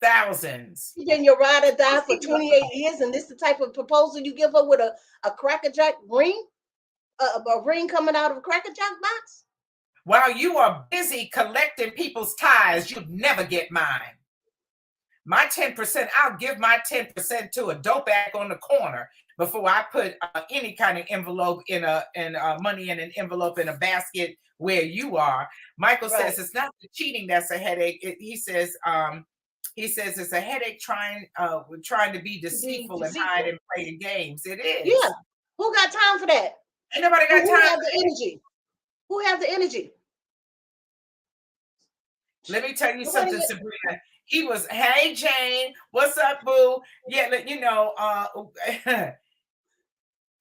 [SPEAKER 1] Thousands.
[SPEAKER 2] You've been your ride or die
[SPEAKER 1] Most
[SPEAKER 2] for
[SPEAKER 1] people
[SPEAKER 2] 28 years, and this the type of proposal you give her with a Cracker Jack ring, a ring coming out of a Cracker Jack box.
[SPEAKER 1] while you are busy collecting people's tithes, you'd never get mine. My 10%, I'll give my 10% to a dope act on the corner before I put any kind of envelope money in an envelope in a basket where you are. Michael
[SPEAKER 2] Right.
[SPEAKER 1] says it's not the cheating that's a headache. He says it's a headache trying to be deceitful and hide and play games. It is.
[SPEAKER 2] Yeah. Who got time for that?
[SPEAKER 1] Ain't nobody got
[SPEAKER 2] Who
[SPEAKER 1] time.
[SPEAKER 2] have the energy? Who have the energy?
[SPEAKER 1] Let me tell you
[SPEAKER 2] Nobody
[SPEAKER 1] something,
[SPEAKER 2] got-
[SPEAKER 1] Sabrina. He was, hey Jane, what's up, boo? Yeah, you know,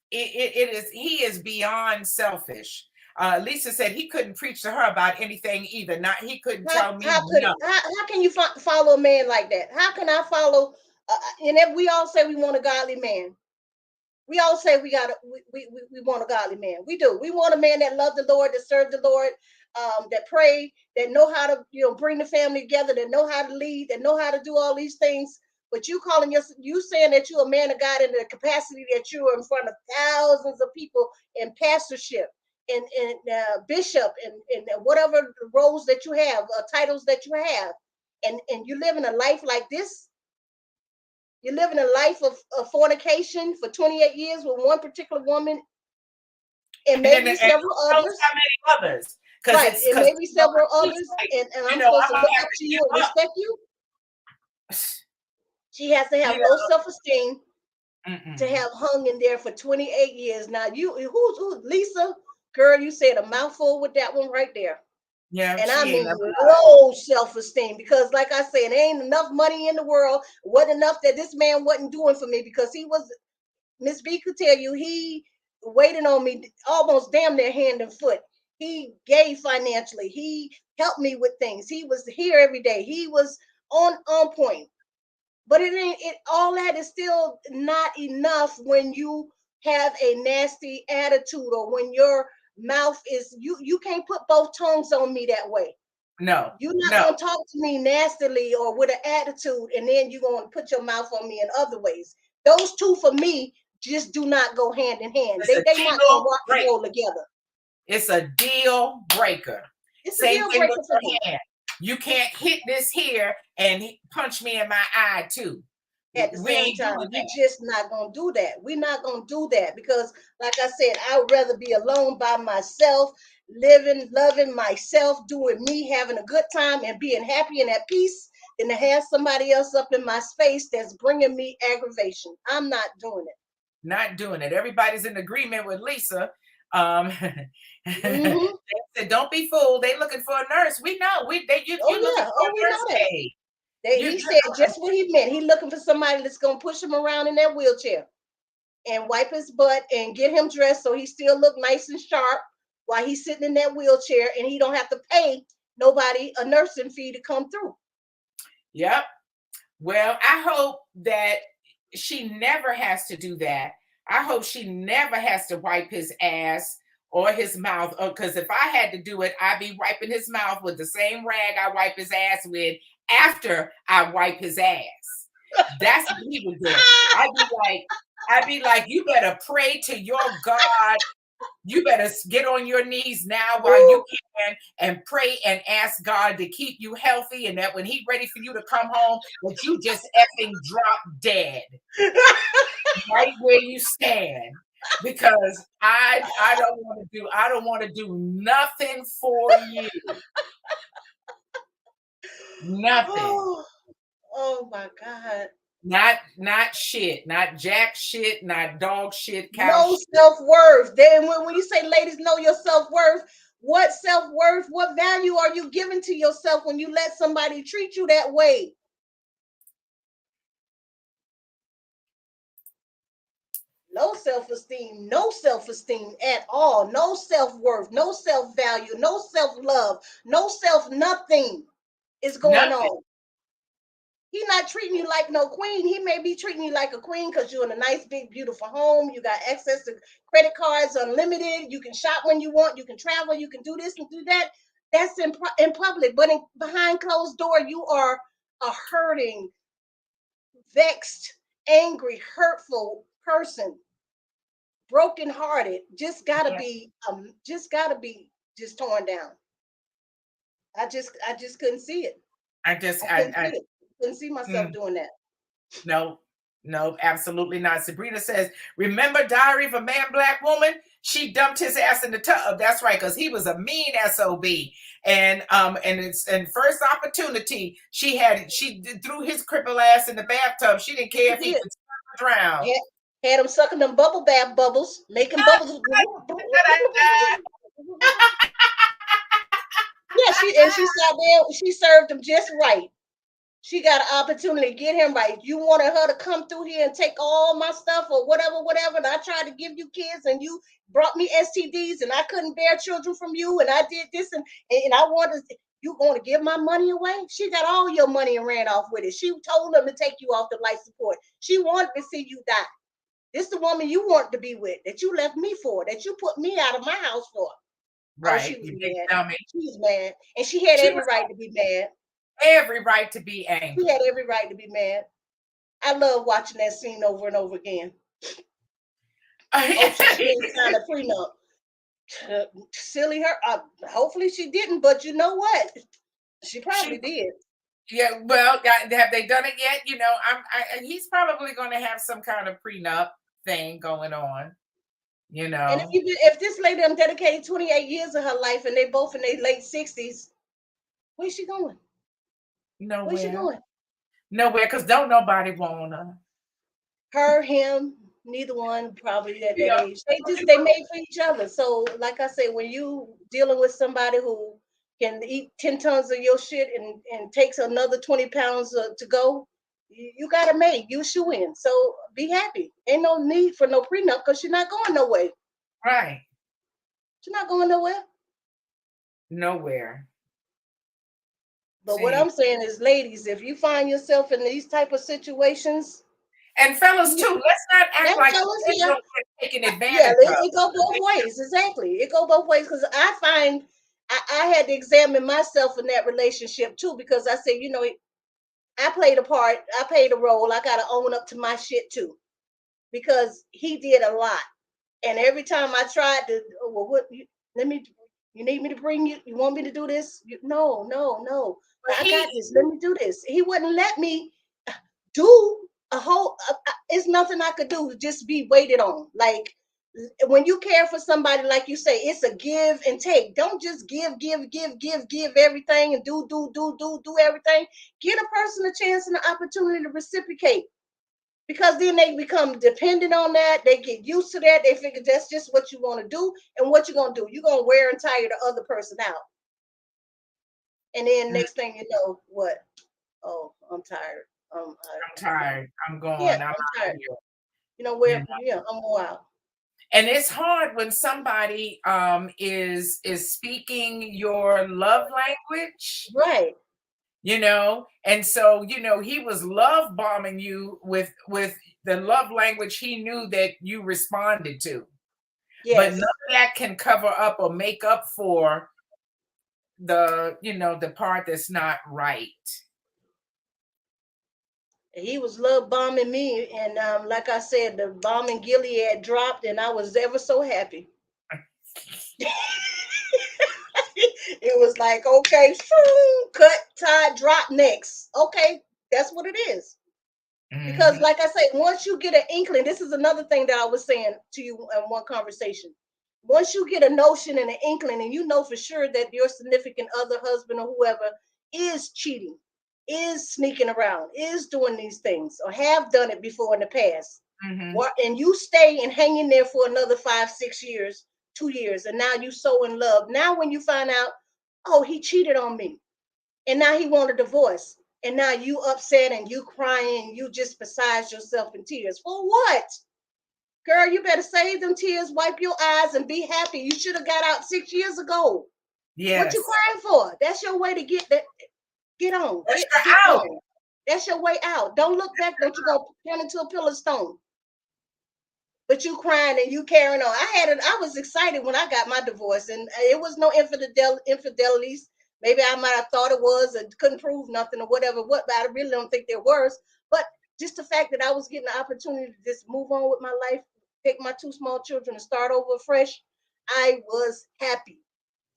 [SPEAKER 1] he is beyond selfish. Lisa said he couldn't preach to her about anything either. Not he couldn't tell me no.
[SPEAKER 2] How can you follow a man like that? How can I follow? And if we all say we want a godly man, we all say we want a godly man. We do. We want a man that loves the Lord, that serves the Lord, that pray, that know how to bring the family together, that know how to lead, that know how to do all these things. But you saying that you're a man of God in the capacity that you are in front of thousands of people in pastorship and bishop and whatever roles that you have, titles that you have, and you live in a life like this. You're living a life of fornication for 28 years with one particular woman, and maybe several others.
[SPEAKER 1] How many others?
[SPEAKER 2] Right, and maybe several others, and I'm supposed to look up to you and respect you. She has to have low self-esteem to have hung in there for 28 years. Now, who's Lisa? Girl, you said a mouthful with that one right there.
[SPEAKER 1] Yeah,
[SPEAKER 2] and I mean low self-esteem, because like I said, there ain't enough money in the world. Wasn't enough that this man wasn't doing for me, because he was, Miss B could tell you, he waited on me almost damn near hand and foot. He gave financially. He helped me with things. He was here every day. He was on point. But all that is still not enough when you have a nasty attitude, or when your mouth is, you can't put both tongues on me that way.
[SPEAKER 1] No,
[SPEAKER 2] you're not gonna talk to me nastily or with an attitude, and then you're gonna put your mouth on me in other ways. Those two for me just do not go hand in hand. They not gonna rock and roll together.
[SPEAKER 1] It's a deal breaker.
[SPEAKER 2] It's a deal breaker for me.
[SPEAKER 1] You can't hit this here and punch me in my eye too.
[SPEAKER 2] At the same time, we're just not gonna do that. We're not gonna do that, because, like I said, I would rather be alone by myself, living, loving myself, doing me, having a good time, and being happy and at peace, than to have somebody else up in my space that's bringing me aggravation. I'm not doing it.
[SPEAKER 1] Not doing it. Everybody's in agreement with Lisa. They said, "Don't be fooled. They looking for a nurse." We know. We know that.
[SPEAKER 2] He said just what he meant. He looking for somebody that's gonna push him around in that wheelchair and wipe his butt and get him dressed so he still look nice and sharp while he's sitting in that wheelchair, and he don't have to pay nobody a nursing fee to come through.
[SPEAKER 1] Yep. Well, I hope that she never has to do that. I hope she never has to wipe his ass or his mouth. Because if I had to do it, I'd be wiping his mouth with the same rag I wipe his ass with after I wipe his ass. That's what he would do. I'd be like, you better pray to your God. You better get on your knees now while you can and pray and ask God to keep you healthy, and that when he's ready for you to come home, that you just effing drop dead right where you stand. Because I don't want to do nothing for you. Nothing.
[SPEAKER 2] Oh my God.
[SPEAKER 1] Not shit, not jack shit, not dog shit, cow
[SPEAKER 2] no self-worth. Then when you say, ladies, know your self-worth, What self-worth, what value are you giving to yourself when you let somebody treat you that way? No self-esteem, no self-esteem at all, no self-worth, no self-value, no self-love, no self-nothing is going
[SPEAKER 1] Nothing.
[SPEAKER 2] on. He's not treating you like no queen. He may be treating you like a queen because you're in a nice, big, beautiful home. You got access to credit cards, unlimited. You can shop when you want. You can travel. You can do this and do that. That's in public. But behind closed door, you are a hurting, vexed, angry, hurtful person, brokenhearted. Just torn down. I just couldn't see it.
[SPEAKER 1] I just,
[SPEAKER 2] I couldn't
[SPEAKER 1] I,
[SPEAKER 2] see it. Couldn't see myself
[SPEAKER 1] mm,
[SPEAKER 2] doing that.
[SPEAKER 1] no, no, absolutely not. Sabrina says, remember Diary of a Man, Black Woman? She dumped his ass in the tub. That's right, because he was a mean SOB. And it's and first opportunity, she threw his cripple ass in the bathtub. She didn't care
[SPEAKER 2] She
[SPEAKER 1] if he
[SPEAKER 2] did.
[SPEAKER 1] could drown.
[SPEAKER 2] Had him sucking them bubble bath bubbles, making bubbles. Yeah, she sat there. She served him just right. She got an opportunity to get him right. You wanted her to come through here and take all my stuff or whatever, whatever. And I tried to give you kids, and you brought me STDs, and I couldn't bear children from you, and I did this, and I wanted you going to give my money away. She got all your money and ran off with it. She told them to take you off the life support. She wanted to see you die. This the woman you want to be with, that you left me for, that you put me out of my house for. Oh, she
[SPEAKER 1] Right,
[SPEAKER 2] was
[SPEAKER 1] you big
[SPEAKER 2] mad.
[SPEAKER 1] dummy.
[SPEAKER 2] She was mad. And she had
[SPEAKER 1] She
[SPEAKER 2] every
[SPEAKER 1] was
[SPEAKER 2] right to be mad.
[SPEAKER 1] every right to be
[SPEAKER 2] She
[SPEAKER 1] angry.
[SPEAKER 2] had every right to be mad. I love watching that scene over and over again. Oh, she didn't sign a prenup. Silly her. Hopefully she didn't, but you know what? She probably
[SPEAKER 1] she
[SPEAKER 2] did.
[SPEAKER 1] Yeah, well, have they done it yet? He's probably going to have some kind of prenup thing going on. You
[SPEAKER 2] And if
[SPEAKER 1] know,
[SPEAKER 2] if this lady dedicated 28 years of her life and they both in their late 60s, where's she going? Where's she
[SPEAKER 1] nowhere,
[SPEAKER 2] going?
[SPEAKER 1] nowhere, because don't nobody want her.
[SPEAKER 2] Her, him, neither one probably at that
[SPEAKER 1] Yeah,
[SPEAKER 2] age. They made for each other. So like I say, when you dealing with somebody who can eat 10 tons of your shit and takes another 20 pounds to go, you got to make you shoe in. So be happy. Ain't no need for no prenup because you're not going nowhere.
[SPEAKER 1] right,
[SPEAKER 2] You're not going nowhere.
[SPEAKER 1] nowhere.
[SPEAKER 2] But what
[SPEAKER 1] See,
[SPEAKER 2] I'm saying is, ladies, if you find yourself in these type of situations,
[SPEAKER 1] and fellas too, let's not act
[SPEAKER 2] and
[SPEAKER 1] like
[SPEAKER 2] fellas,
[SPEAKER 1] men
[SPEAKER 2] yeah,
[SPEAKER 1] don't get taken
[SPEAKER 2] yeah,
[SPEAKER 1] advantage of.
[SPEAKER 2] it go both ways. Exactly, it go both ways because I find I had to examine myself in that relationship too because I said, I played a part, I played a role. I got to own up to my shit too because he did a lot, and every time I tried to, oh, well, let me. You need me to bring you? You want me to do this? No, no, no.
[SPEAKER 1] But
[SPEAKER 2] I
[SPEAKER 1] he,
[SPEAKER 2] got this. Let me do this. He wouldn't let me do a whole it's nothing I could do, just be waited on. Like when you care for somebody, like you say, it's a give and take. Don't just give everything and do everything. Give a person a chance and an opportunity to reciprocate, because then they become dependent on that. They get used to that. They figure that's just what you want to do. And what you're going to do, you're going to wear and tire the other person out. And then
[SPEAKER 1] I'm
[SPEAKER 2] next thing you know, what? Oh, I'm tired.
[SPEAKER 1] tired. I'm
[SPEAKER 2] Yeah,
[SPEAKER 1] going. I'm
[SPEAKER 2] I'm
[SPEAKER 1] out of
[SPEAKER 2] tired.
[SPEAKER 1] here.
[SPEAKER 2] Where,
[SPEAKER 1] You know.
[SPEAKER 2] yeah, I'm more out.
[SPEAKER 1] And it's hard when somebody is speaking your love language,
[SPEAKER 2] Right.
[SPEAKER 1] and so he was love bombing you with the love language he knew that you responded to, but none
[SPEAKER 2] Yes.
[SPEAKER 1] of that can cover up or make up for the part that's not right.
[SPEAKER 2] He was love bombing me. And like I said, the bomb in Gilead dropped, and I was ever so happy. It was like, okay, cut, tie, drop next. Okay, that's what it is. Because,
[SPEAKER 1] Mhm.
[SPEAKER 2] like I say, once you get an inkling, this is another thing that I was saying to you in one conversation. Once you get a notion and an inkling, and you know for sure that your significant other, husband, or whoever is cheating, is sneaking around, is doing these things, or have done it before in the past,
[SPEAKER 1] Mhm.
[SPEAKER 2] and you stay and hang in there for another 5, 6 years, 2 years, and now you so in love. Now when you find out, oh, he cheated on me, and now he want a divorce, and now you upset and you crying, you just beside yourself in tears. For what? Girl, you better save them tears, wipe your eyes, and be happy. You should have got out 6 years ago. What you
[SPEAKER 1] Yes.
[SPEAKER 2] crying for? That's your way to get that. Get on.
[SPEAKER 1] That's
[SPEAKER 2] Get
[SPEAKER 1] your out.
[SPEAKER 2] on. That's your way out. Don't look back. Don't you go turn into a pillar stone. But you crying and you carrying on. I was excited when I got my divorce, and it was no infidelities. Maybe I might have thought it was and couldn't prove nothing or whatever. But I really don't think there was. But just the fact that I was getting the opportunity to just move on with my life, take my two small children and start over fresh, I was happy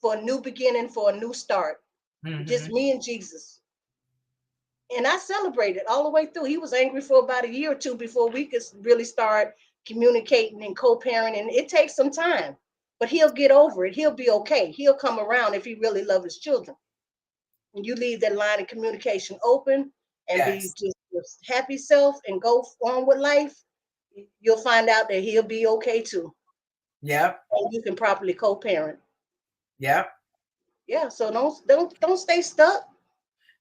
[SPEAKER 2] for a new beginning, for a new start. Just me and Jesus. And I celebrated all the way through. He was angry for about a year or two before we could really start communicating and co-parenting. It takes some time, but he'll get over it. He'll be okay. He'll come around if he really loves his children. And you leave that line of communication open and be
[SPEAKER 1] Yes.
[SPEAKER 2] just your happy self and go on with life, you'll find out that he'll be okay too.
[SPEAKER 1] Yep.
[SPEAKER 2] And you can properly co-parent.
[SPEAKER 1] Yep.
[SPEAKER 2] Yeah. So don't stay stuck.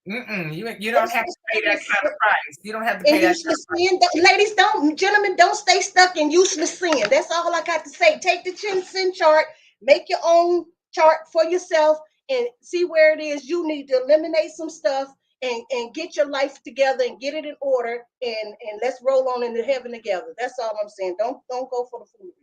[SPEAKER 1] You
[SPEAKER 2] Don't
[SPEAKER 1] don't
[SPEAKER 2] stay
[SPEAKER 1] have to pay that
[SPEAKER 2] stuck.
[SPEAKER 1] kind of price. You don't have to
[SPEAKER 2] And
[SPEAKER 1] pay that.
[SPEAKER 2] useless sin. Ladies, gentlemen, don't stay stuck in useless sin. That's all I got to say. Take the sin chart, make your own chart for yourself, and see where it is you need to eliminate some stuff and get your life together and get it in order, and let's roll on into heaven together. That's all I'm saying. Don't go for the foolery.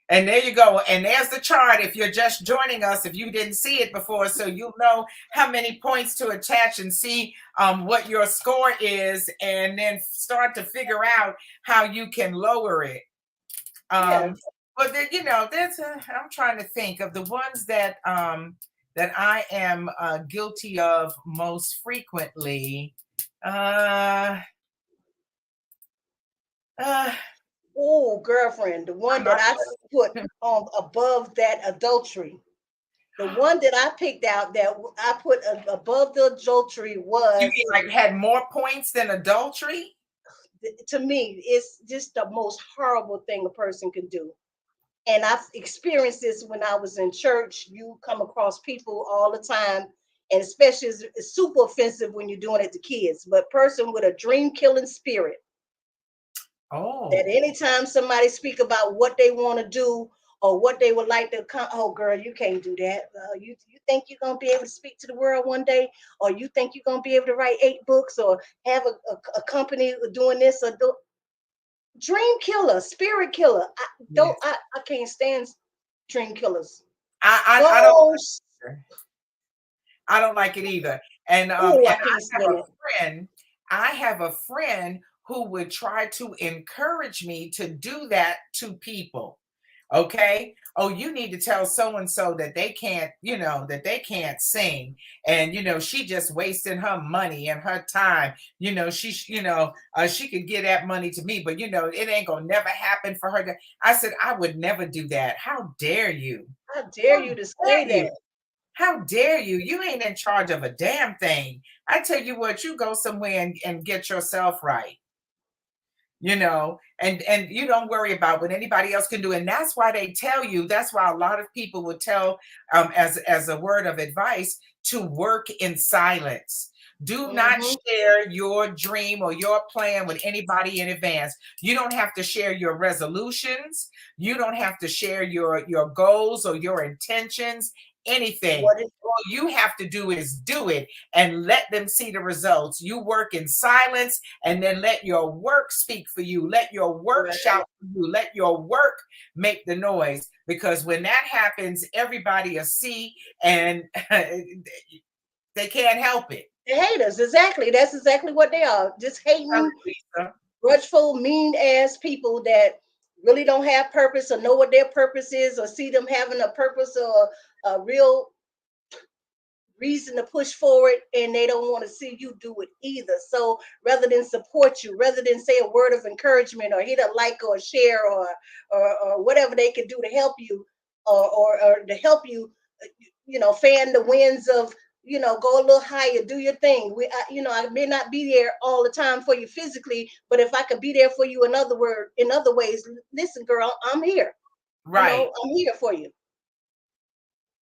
[SPEAKER 1] And there you go. And there's the chart. If you're just joining us, if you didn't see it before, so you'll know how many points to attach and see what your score is, and then start to figure out how you can lower it.
[SPEAKER 2] Yeah.
[SPEAKER 1] But then, I'm trying to think of the ones that I am guilty of most frequently.
[SPEAKER 2] Oh, girlfriend, the one that I put on above that adultery. The one that I picked out that I put above the adultery
[SPEAKER 1] You
[SPEAKER 2] was,
[SPEAKER 1] mean like had more points than adultery?
[SPEAKER 2] to me, it's just the most horrible thing a person can do. And I've experienced this when I was in church. You come across people all the time, and especially it's super offensive when you're doing it to kids, but person with a dream killing spirit
[SPEAKER 1] Oh,
[SPEAKER 2] that anytime somebody speak about what they want to do or what they would like to come, oh girl, you can't do that. You think you're gonna be able to speak to the world one day, or you think you're gonna be able to write 8 books or have a company doing this or do dream killer, spirit killer.
[SPEAKER 1] yes.
[SPEAKER 2] I can't stand dream killers.
[SPEAKER 1] I don't.
[SPEAKER 2] Ghosts.
[SPEAKER 1] I don't like it either. And
[SPEAKER 2] Oh,
[SPEAKER 1] and
[SPEAKER 2] I can't stand it.
[SPEAKER 1] I have a friend who would try to encourage me to do that to people. Okay. Oh, you need to tell so and so that they can't, that they can't sing. And, she just wasting her money and her time. She could get that money to me, but, it ain't going to never happen for her. I said, I would never do that. How dare you?
[SPEAKER 2] How dare
[SPEAKER 1] How
[SPEAKER 2] you to
[SPEAKER 1] dare
[SPEAKER 2] say
[SPEAKER 1] you?
[SPEAKER 2] that?
[SPEAKER 1] How dare you? You ain't in charge of a damn thing. I tell you what, you go somewhere and get yourself right, and you don't worry about what anybody else can do. And that's why they tell you, that's why a lot of people would tell as a word of advice to work in silence. Do not
[SPEAKER 2] Mm-hmm.
[SPEAKER 1] share your dream or your plan with anybody in advance. You don't have to share your resolutions. You don't have to share your goals or your intentions, anything.
[SPEAKER 2] What is
[SPEAKER 1] All you have to do is do it and let them see the results. You work in silence, and then let your work speak for you. Let your work
[SPEAKER 2] right?
[SPEAKER 1] shout for you. Let your work make the noise. Because when that happens, everybody will see, and they can't help it.
[SPEAKER 2] The haters, exactly. That's exactly what they are. Just hating,
[SPEAKER 1] Lisa.
[SPEAKER 2] grudgeful, mean ass people that really don't have purpose or know what their purpose is or see them having a purpose or a real reason to push forward, and they don't want to see you do it either. So rather than support you, rather than say a word of encouragement or hit a like or a share or whatever they can do to help you or to help you, fan the winds of, go a little higher, do your thing. I may not be there all the time for you physically, but if I could be there for you in other ways, listen, girl, I'm here.
[SPEAKER 1] Right.
[SPEAKER 2] I'm here for you.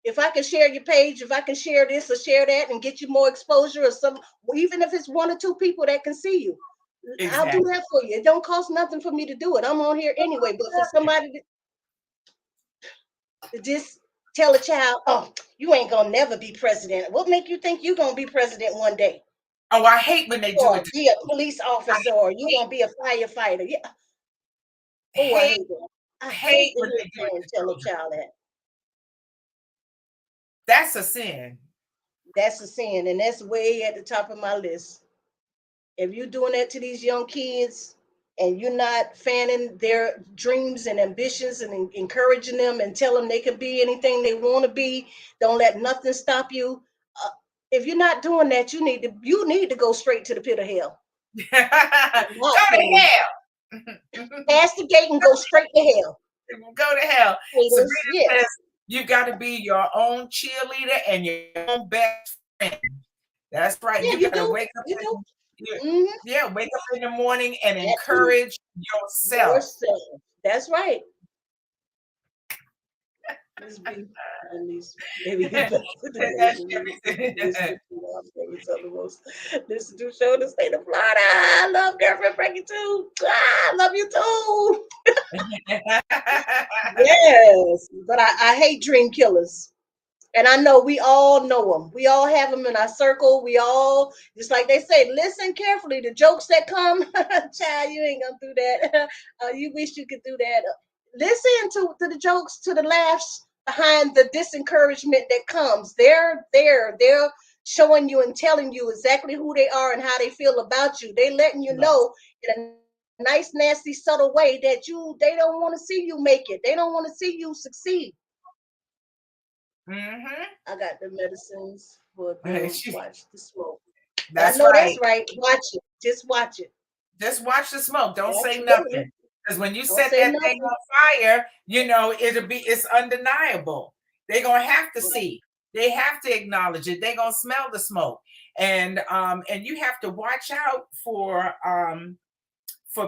[SPEAKER 2] If I can share your page, if I can share this or share that and get you more exposure or some, even if it's 1 or 2 people that can see you, I'll do
[SPEAKER 1] Exactly.
[SPEAKER 2] that for you. It don't cost nothing for me to do it. I'm on here anyway. But for somebody to just tell a child, oh, you ain't gonna never be president. What make you think you're gonna be president one day?
[SPEAKER 1] Oh, I hate when they do
[SPEAKER 2] Or
[SPEAKER 1] it.
[SPEAKER 2] be a police officer, or you
[SPEAKER 1] hate,
[SPEAKER 2] gonna be a firefighter. Yeah. Oh, I
[SPEAKER 1] hate,
[SPEAKER 2] hate that. I
[SPEAKER 1] hate
[SPEAKER 2] hate to
[SPEAKER 1] when
[SPEAKER 2] hear
[SPEAKER 1] they do
[SPEAKER 2] a
[SPEAKER 1] it
[SPEAKER 2] parent
[SPEAKER 1] to
[SPEAKER 2] tell a
[SPEAKER 1] children.
[SPEAKER 2] child that.
[SPEAKER 1] That's a sin.
[SPEAKER 2] That's a sin, and that's way at the top of my list. If you're doing that to these young kids and you're not fanning their dreams and ambitions and encouraging them and tell them they can be anything they want to be, don't let nothing stop you. Uh, if you're not doing that, you need to go straight to the pit of hell.
[SPEAKER 1] Go
[SPEAKER 2] Not
[SPEAKER 1] to
[SPEAKER 2] playing.
[SPEAKER 1] hell.
[SPEAKER 2] Pass the gate and go straight to hell.
[SPEAKER 1] Go to hell.
[SPEAKER 2] Haters,
[SPEAKER 1] Sabrina
[SPEAKER 2] yes.
[SPEAKER 1] says you got to be your own cheerleader and your own best friend. That's right.
[SPEAKER 2] Yeah,
[SPEAKER 1] You
[SPEAKER 2] you
[SPEAKER 1] got to
[SPEAKER 2] do.
[SPEAKER 1] wake up
[SPEAKER 2] You do.
[SPEAKER 1] yeah,
[SPEAKER 2] Hmm.
[SPEAKER 1] yeah, wake up in the morning and
[SPEAKER 2] That too.
[SPEAKER 1] encourage yourself.
[SPEAKER 2] Yourself. That's right. Let's be at least maybe get back to the
[SPEAKER 1] That's
[SPEAKER 2] nation.
[SPEAKER 1] everything.
[SPEAKER 2] Listen to show the state of Florida. I love Girlfriend Frankie too. I love you too. Yes, but I hate dream killers. And I know we all know them. We all have them in our circle. We all, just like they say, listen carefully. The jokes that come, child, you ain't gonna do that. You wish you could do that. Listen to the jokes, to the laughs behind the disencouragement that comes. They're there. They're showing you and telling you exactly who they are and how they feel about you. They letting you
[SPEAKER 1] Yes.
[SPEAKER 2] know in a nice, nasty, subtle way that they don't want to see you make it. They don't want to see you succeed.
[SPEAKER 1] Mm-hmm.
[SPEAKER 2] I got the medicines for a girl. Watch the smoke. I
[SPEAKER 1] That's
[SPEAKER 2] know that's
[SPEAKER 1] right.
[SPEAKER 2] right. Watch it. Just watch it.
[SPEAKER 1] Just watch the smoke. Don't say
[SPEAKER 2] Absolutely.
[SPEAKER 1] nothing. Because when you
[SPEAKER 2] Don't
[SPEAKER 1] set
[SPEAKER 2] say
[SPEAKER 1] that thing
[SPEAKER 2] nothing.
[SPEAKER 1] on fire, it's undeniable. They're gonna have to see. They have to acknowledge it. They're gonna smell the smoke. And you have to watch out for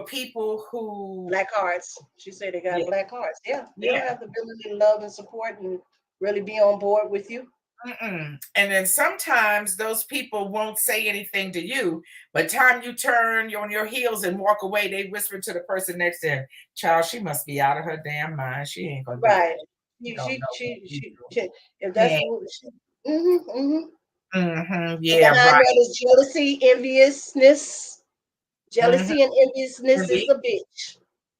[SPEAKER 1] people who
[SPEAKER 2] Black hearts. She said they got
[SPEAKER 1] yeah,
[SPEAKER 2] black hearts. Yeah. They don't
[SPEAKER 1] yeah.
[SPEAKER 2] have the ability to love and support and really be on board with you.
[SPEAKER 1] Mm-mm. And then sometimes those people won't say anything to you, but time you turn on your heels and walk away, they whisper to the person next to them, "Child, she must be out of her damn mind. She ain't gonna do that.
[SPEAKER 2] Right.
[SPEAKER 1] You
[SPEAKER 2] She
[SPEAKER 1] don't
[SPEAKER 2] she
[SPEAKER 1] know what
[SPEAKER 2] she
[SPEAKER 1] you
[SPEAKER 2] she,
[SPEAKER 1] do."
[SPEAKER 2] she if that's
[SPEAKER 1] Yeah,
[SPEAKER 2] what she mm-hmm. And
[SPEAKER 1] yeah,
[SPEAKER 2] behind
[SPEAKER 1] right.
[SPEAKER 2] that is jealousy, enviousness.
[SPEAKER 1] Mm-hmm.
[SPEAKER 2] Jealousy and enviousness is a bitch.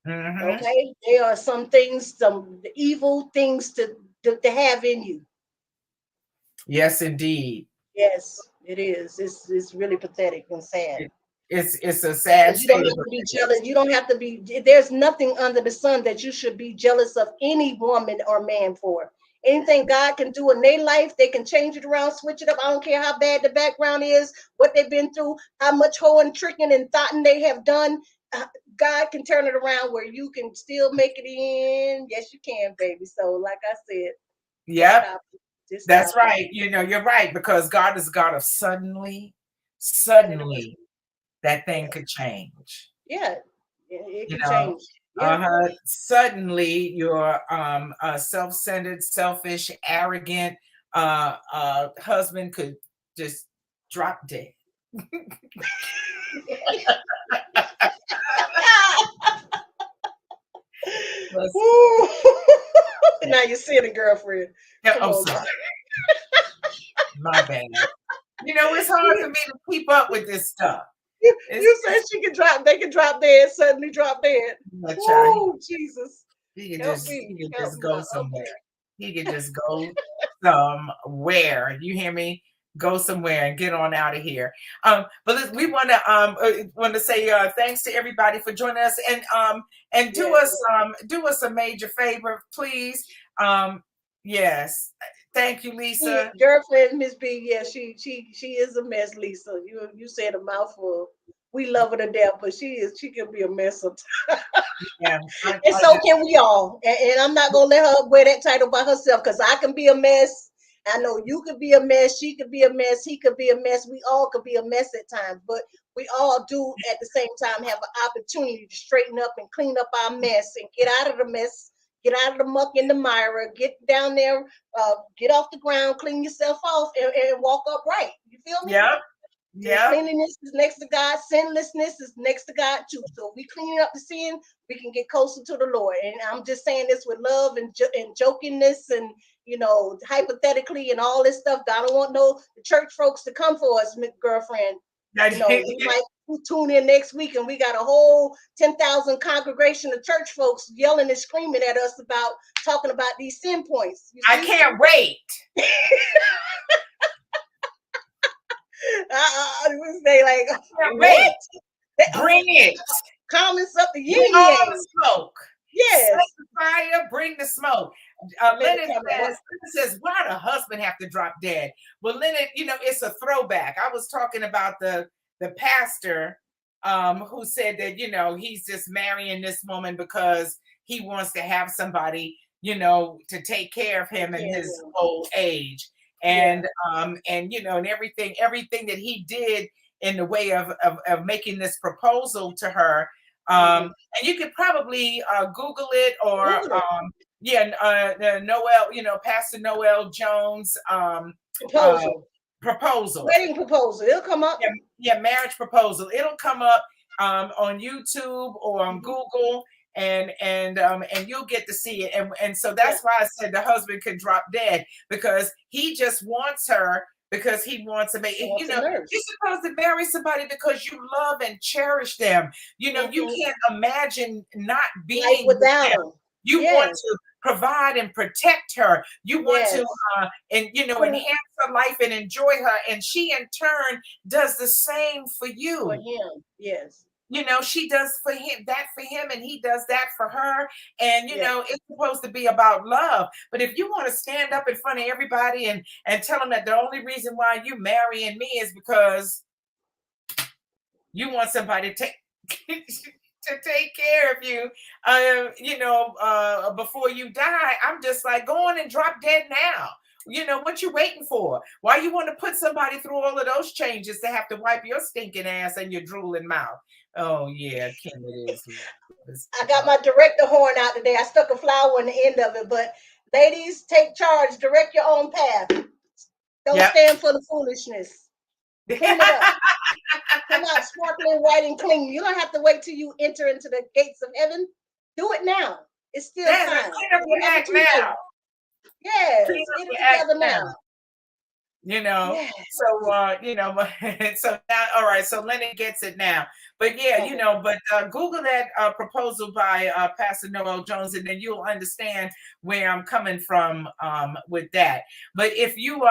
[SPEAKER 1] Mm-hmm.
[SPEAKER 2] Okay, there are some things, some evil things to have in you.
[SPEAKER 1] Yes, indeed.
[SPEAKER 2] Yes, it is. It's really pathetic and sad
[SPEAKER 1] It, it's a sad
[SPEAKER 2] because you don't
[SPEAKER 1] state of
[SPEAKER 2] have to be jealous. You don't have to be. There's nothing under the sun that you should be jealous of any woman or man for. Anything God can do in their life, they can change it around, switch it up. I don't care how bad the background is, what they've been through, how much hoeing, tricking, and thoughting they have done. Uh, God can turn it around where you can still make it in. Yes, you can, baby. So, like I said, just
[SPEAKER 1] Yep,
[SPEAKER 2] stop it. Just
[SPEAKER 1] that's
[SPEAKER 2] stop it.
[SPEAKER 1] right. You're right, because God is a God of suddenly,
[SPEAKER 2] And
[SPEAKER 1] suddenly that thing
[SPEAKER 2] yes,
[SPEAKER 1] could change.
[SPEAKER 2] yeah, it
[SPEAKER 1] You
[SPEAKER 2] can
[SPEAKER 1] know,
[SPEAKER 2] change. Yeah.
[SPEAKER 1] suddenly your self-centered, selfish, arrogant husband could just drop dead. Let's-
[SPEAKER 2] Woo. Now you're seeing a girlfriend.
[SPEAKER 1] yeah,
[SPEAKER 2] Come
[SPEAKER 1] oh,
[SPEAKER 2] on.
[SPEAKER 1] sorry, my bad. It's hard for me to keep up with this stuff. It's
[SPEAKER 2] You said she can drop, they can drop dead, suddenly drop dead.
[SPEAKER 1] a child.
[SPEAKER 2] Oh, Jesus.
[SPEAKER 1] He could
[SPEAKER 2] Help
[SPEAKER 1] just
[SPEAKER 2] me.
[SPEAKER 1] he could
[SPEAKER 2] Help
[SPEAKER 1] just
[SPEAKER 2] me
[SPEAKER 1] go
[SPEAKER 2] out.
[SPEAKER 1] somewhere.
[SPEAKER 2] Okay.
[SPEAKER 1] He could just go somewhere. You hear me? Go somewhere and get on out of here. We want to say thanks to everybody for joining us, and
[SPEAKER 2] Yes.
[SPEAKER 1] do us a major favor, please. Yes, thank you, Lisa.
[SPEAKER 2] Girlfriend, Miss B, yeah, she is a mess, Lisa. You said a mouthful. We love her to death, but she can be a mess sometimes.
[SPEAKER 1] Yeah,
[SPEAKER 2] And
[SPEAKER 1] I
[SPEAKER 2] so
[SPEAKER 1] just
[SPEAKER 2] can we all. And I'm not gonna let her wear that title by herself because I can be a mess. I know you could be a mess, she could be a mess, he could be a mess, we all could be a mess at times, but we all do at the same time have an opportunity to straighten up and clean up our mess and get out of the mess, get out of the muck in the mire, get down there, get off the ground, clean yourself off, and walk upright. You feel me?
[SPEAKER 1] Yep.
[SPEAKER 2] So
[SPEAKER 1] Yep.
[SPEAKER 2] cleanliness is next to God. Sinlessness is next to God too. So if we clean up the sin, we can get closer to the Lord. And I'm just saying this with love and jokingness and hypothetically and all this stuff. I don't want no church folks to come for us, girlfriend. We might tune in next week and we got a whole 10,000 congregation of church folks yelling and screaming at us about talking about these sin points.
[SPEAKER 1] I can't wait.
[SPEAKER 2] They like,
[SPEAKER 1] wait. Bring it.
[SPEAKER 2] Comments up the yin
[SPEAKER 1] yang. Smoke.
[SPEAKER 2] Yes.
[SPEAKER 1] Set the fire, bring the smoke. Leonard says, why the husband have to drop dead? Well, Leonard, it's a throwback. I was talking about the pastor who said that, he's just marrying this woman because he wants to have somebody, to take care of him in his old age. And and everything that he did in the way of making this proposal to her. And you could probably Google it or Noel, Pastor Noel Jones proposal.
[SPEAKER 2] Wedding proposal. It'll come up.
[SPEAKER 1] Yeah, marriage proposal. It'll come up on YouTube or on Google. And you'll get to see it. And so that's why I said the husband could drop dead, because he just wants her because he wants to make, you're supposed to marry somebody because you love and cherish them. You can't imagine not being
[SPEAKER 2] without them.
[SPEAKER 1] You want to provide and protect her. You want to enhance her life and enjoy her. And she in turn does the same for you.
[SPEAKER 2] For him, yes.
[SPEAKER 1] She does for him, and he does that for her. And, it's supposed to be about love. But if you want to stand up in front of everybody and tell them that the only reason why you marrying me is because you want somebody to take care of you, before you die, I'm just like, go on and drop dead now. What you waiting for? Why you want to put somebody through all of those changes to have to wipe your stinking ass and your drooling mouth? Oh yeah, Kim, it is.
[SPEAKER 2] I got my director horn out today. I stuck a flower on the end of it. But ladies, take charge. Direct your own path. Don't stand for the foolishness. Clean it up. Come out sparkling white and clean. You don't have to wait till you enter into the gates of heaven. Do it now. It's still time.
[SPEAKER 1] Clean up your act now.
[SPEAKER 2] Yes, get it together now.
[SPEAKER 1] So now, all right, so Leonard gets it now. But Google that proposal by Pastor Noel Jones, and then you'll understand where I'm coming from with that. But if you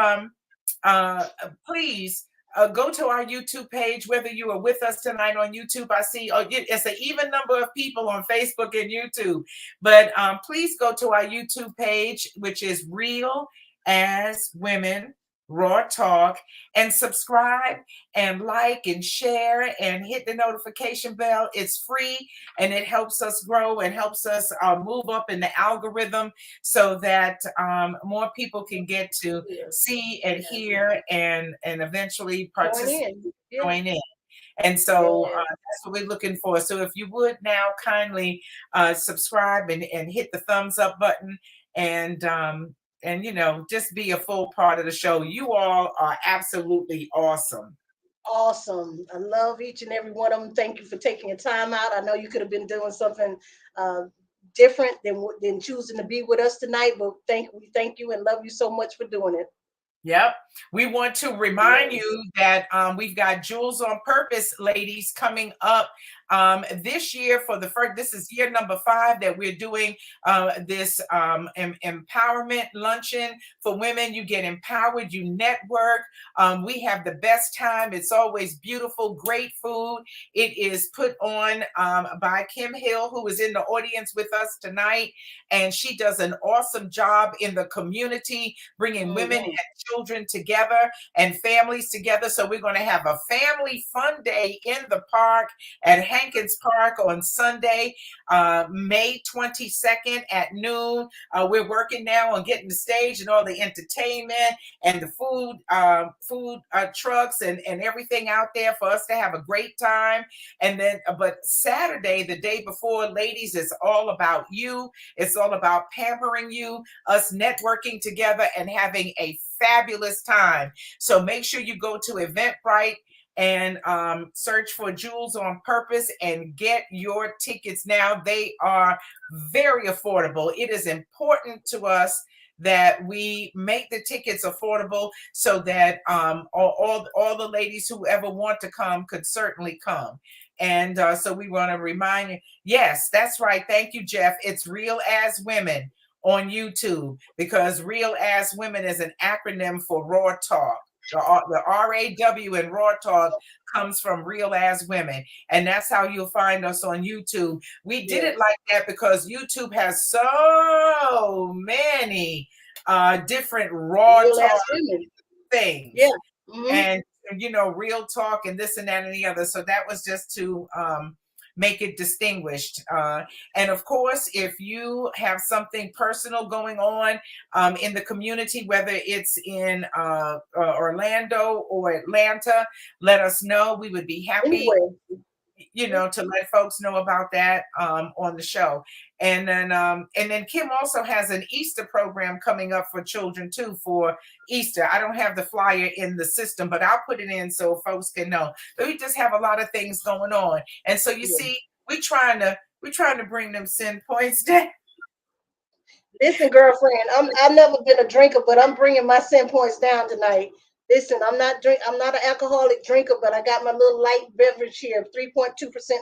[SPEAKER 1] please go to our YouTube page, whether you are with us tonight on YouTube. I see it's an even number of people on Facebook and YouTube, but please go to our YouTube page, which is Real as Women Raw Talk, and subscribe and like and share and hit the notification bell. It's free and it helps us grow and helps us move up in the algorithm so that more people can get to see and hear and eventually participate, join in. And so that's what we're looking for. So if you would now kindly subscribe and hit the thumbs up button and just be a full part of the show. You all are absolutely awesome.
[SPEAKER 2] Awesome. I love each and every one of them. Thank you for taking your time out. I know you could have been doing something different than choosing to be with us tonight, but we thank you and love you so much for doing it.
[SPEAKER 1] Yep. We want to remind you that we've got Jewels on Purpose, ladies, coming up this year for this is year number 5 that we're doing this empowerment luncheon for women. You get empowered, you network. We have the best time. It's always beautiful, great food. It is put on by Kim Hill, who is in the audience with us tonight. And she does an awesome job in the community, bringing women and children together and families together. So we're going to have a family fun day in the park at Hankins Park on Sunday, May 22nd at noon. We're working now on getting the stage and all the entertainment and the food trucks and everything out there for us to have a great time. And then, but Saturday, the day before, ladies, it's all about you. It's all about pampering you, us networking together and having a fabulous time. So make sure you go to Eventbrite and search for Jewels on Purpose and get your tickets now. They are very affordable. It is important to us that we make the tickets affordable so that all the ladies who ever want to come could certainly come. And so we want to remind you, yes, that's right. Thank you, Jeff. It's Real As Women on YouTube, because Real As Women is an acronym for Raw Talk. The RAW in Raw Talk comes from Real As Women, and that's how you'll find us on YouTube. We did it like that because YouTube has so many different Raw Talk things.
[SPEAKER 2] Yeah.
[SPEAKER 1] And Real Talk and this and that and the other. So that was just to make it distinguished. And of course, if you have something personal going on in the community, whether it's in Orlando or Atlanta, let us know. We would be happy, to let folks know about that on the show. And then Kim also has an Easter program coming up for children too, for Easter. I don't have the flyer in the system, but I'll put it in so folks can know. But we just have a lot of things going on. And so you see, we're trying to bring them sin points down.
[SPEAKER 2] Listen, girlfriend, I've never been a drinker, but I'm bringing my sin points down tonight. Listen, I'm not an alcoholic drinker, but I got my little light beverage here, 3.2%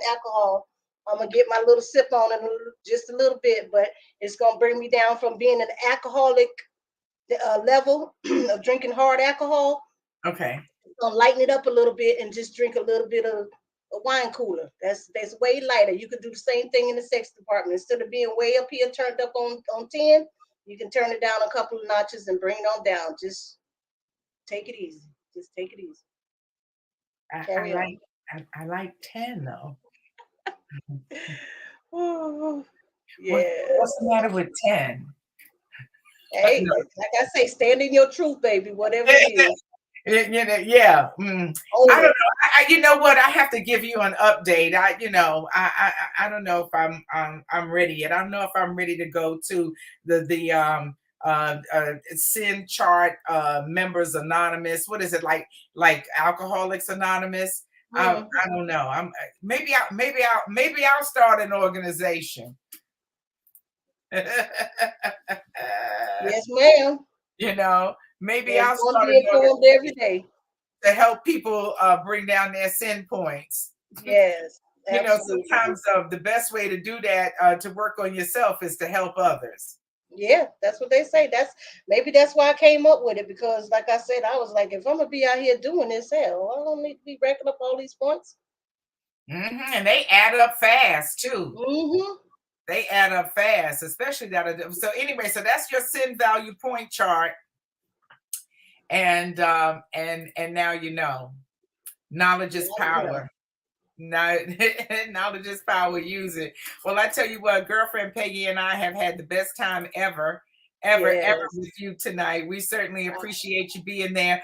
[SPEAKER 2] alcohol. I'm gonna get my little sip on it just a little bit, but it's gonna bring me down from being an alcoholic level of drinking hard alcohol.
[SPEAKER 1] Okay.
[SPEAKER 2] It's gonna lighten it up a little bit and just drink a little bit of a wine cooler. That's way lighter. You can do the same thing in the sex department. Instead of being way up here turned up on 10, you can turn it down a couple of notches and bring it on down. Just take it easy. Just take it easy.
[SPEAKER 1] I like 10 though.
[SPEAKER 2] Oh, yeah.
[SPEAKER 1] What's the matter with 10?
[SPEAKER 2] Hey, like I say, stand in your truth, baby. Whatever it is.
[SPEAKER 1] Yeah. I don't know. You know what? I have to give you an update. I don't know if I'm ready yet. I don't know if I'm ready to go to the sin chart, members anonymous. What is it like Alcoholics Anonymous? I don't know. Maybe I'll start an organization.
[SPEAKER 2] Yes, ma'am.
[SPEAKER 1] Maybe I'll start an organization
[SPEAKER 2] every day
[SPEAKER 1] to help people bring down their sin points.
[SPEAKER 2] Yes. Absolutely.
[SPEAKER 1] Sometimes the best way to do that, to work on yourself, is to help others.
[SPEAKER 2] Yeah, that's what they say. That's why I came up with it, because like I said, I was like, if I'm gonna be out here doing this, hell, I don't need to be racking up all these points.
[SPEAKER 1] And they add up fast too.
[SPEAKER 2] Mm-hmm.
[SPEAKER 1] They add up fast, especially that. So anyway, so that's your sin value point chart. And now knowledge is power. Knowledge is power. Use it. Well, I tell you what, girlfriend Peggy and I have had the best time ever with you tonight. We certainly appreciate you being there.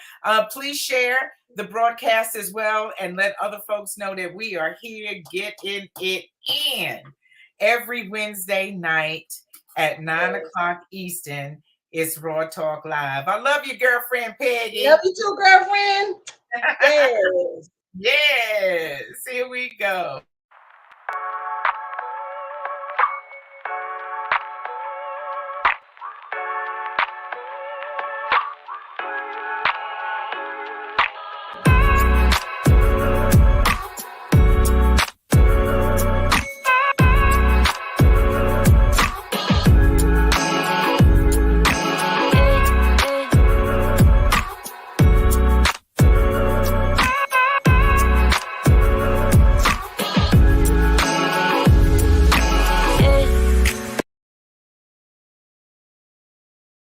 [SPEAKER 1] Please share the broadcast as well and let other folks know that we are here getting it in every Wednesday night at 9:00 Eastern. It's Raw Talk Live. I love you, girlfriend Peggy.
[SPEAKER 2] Love you too, girlfriend. Yes.
[SPEAKER 1] Yes, here we go.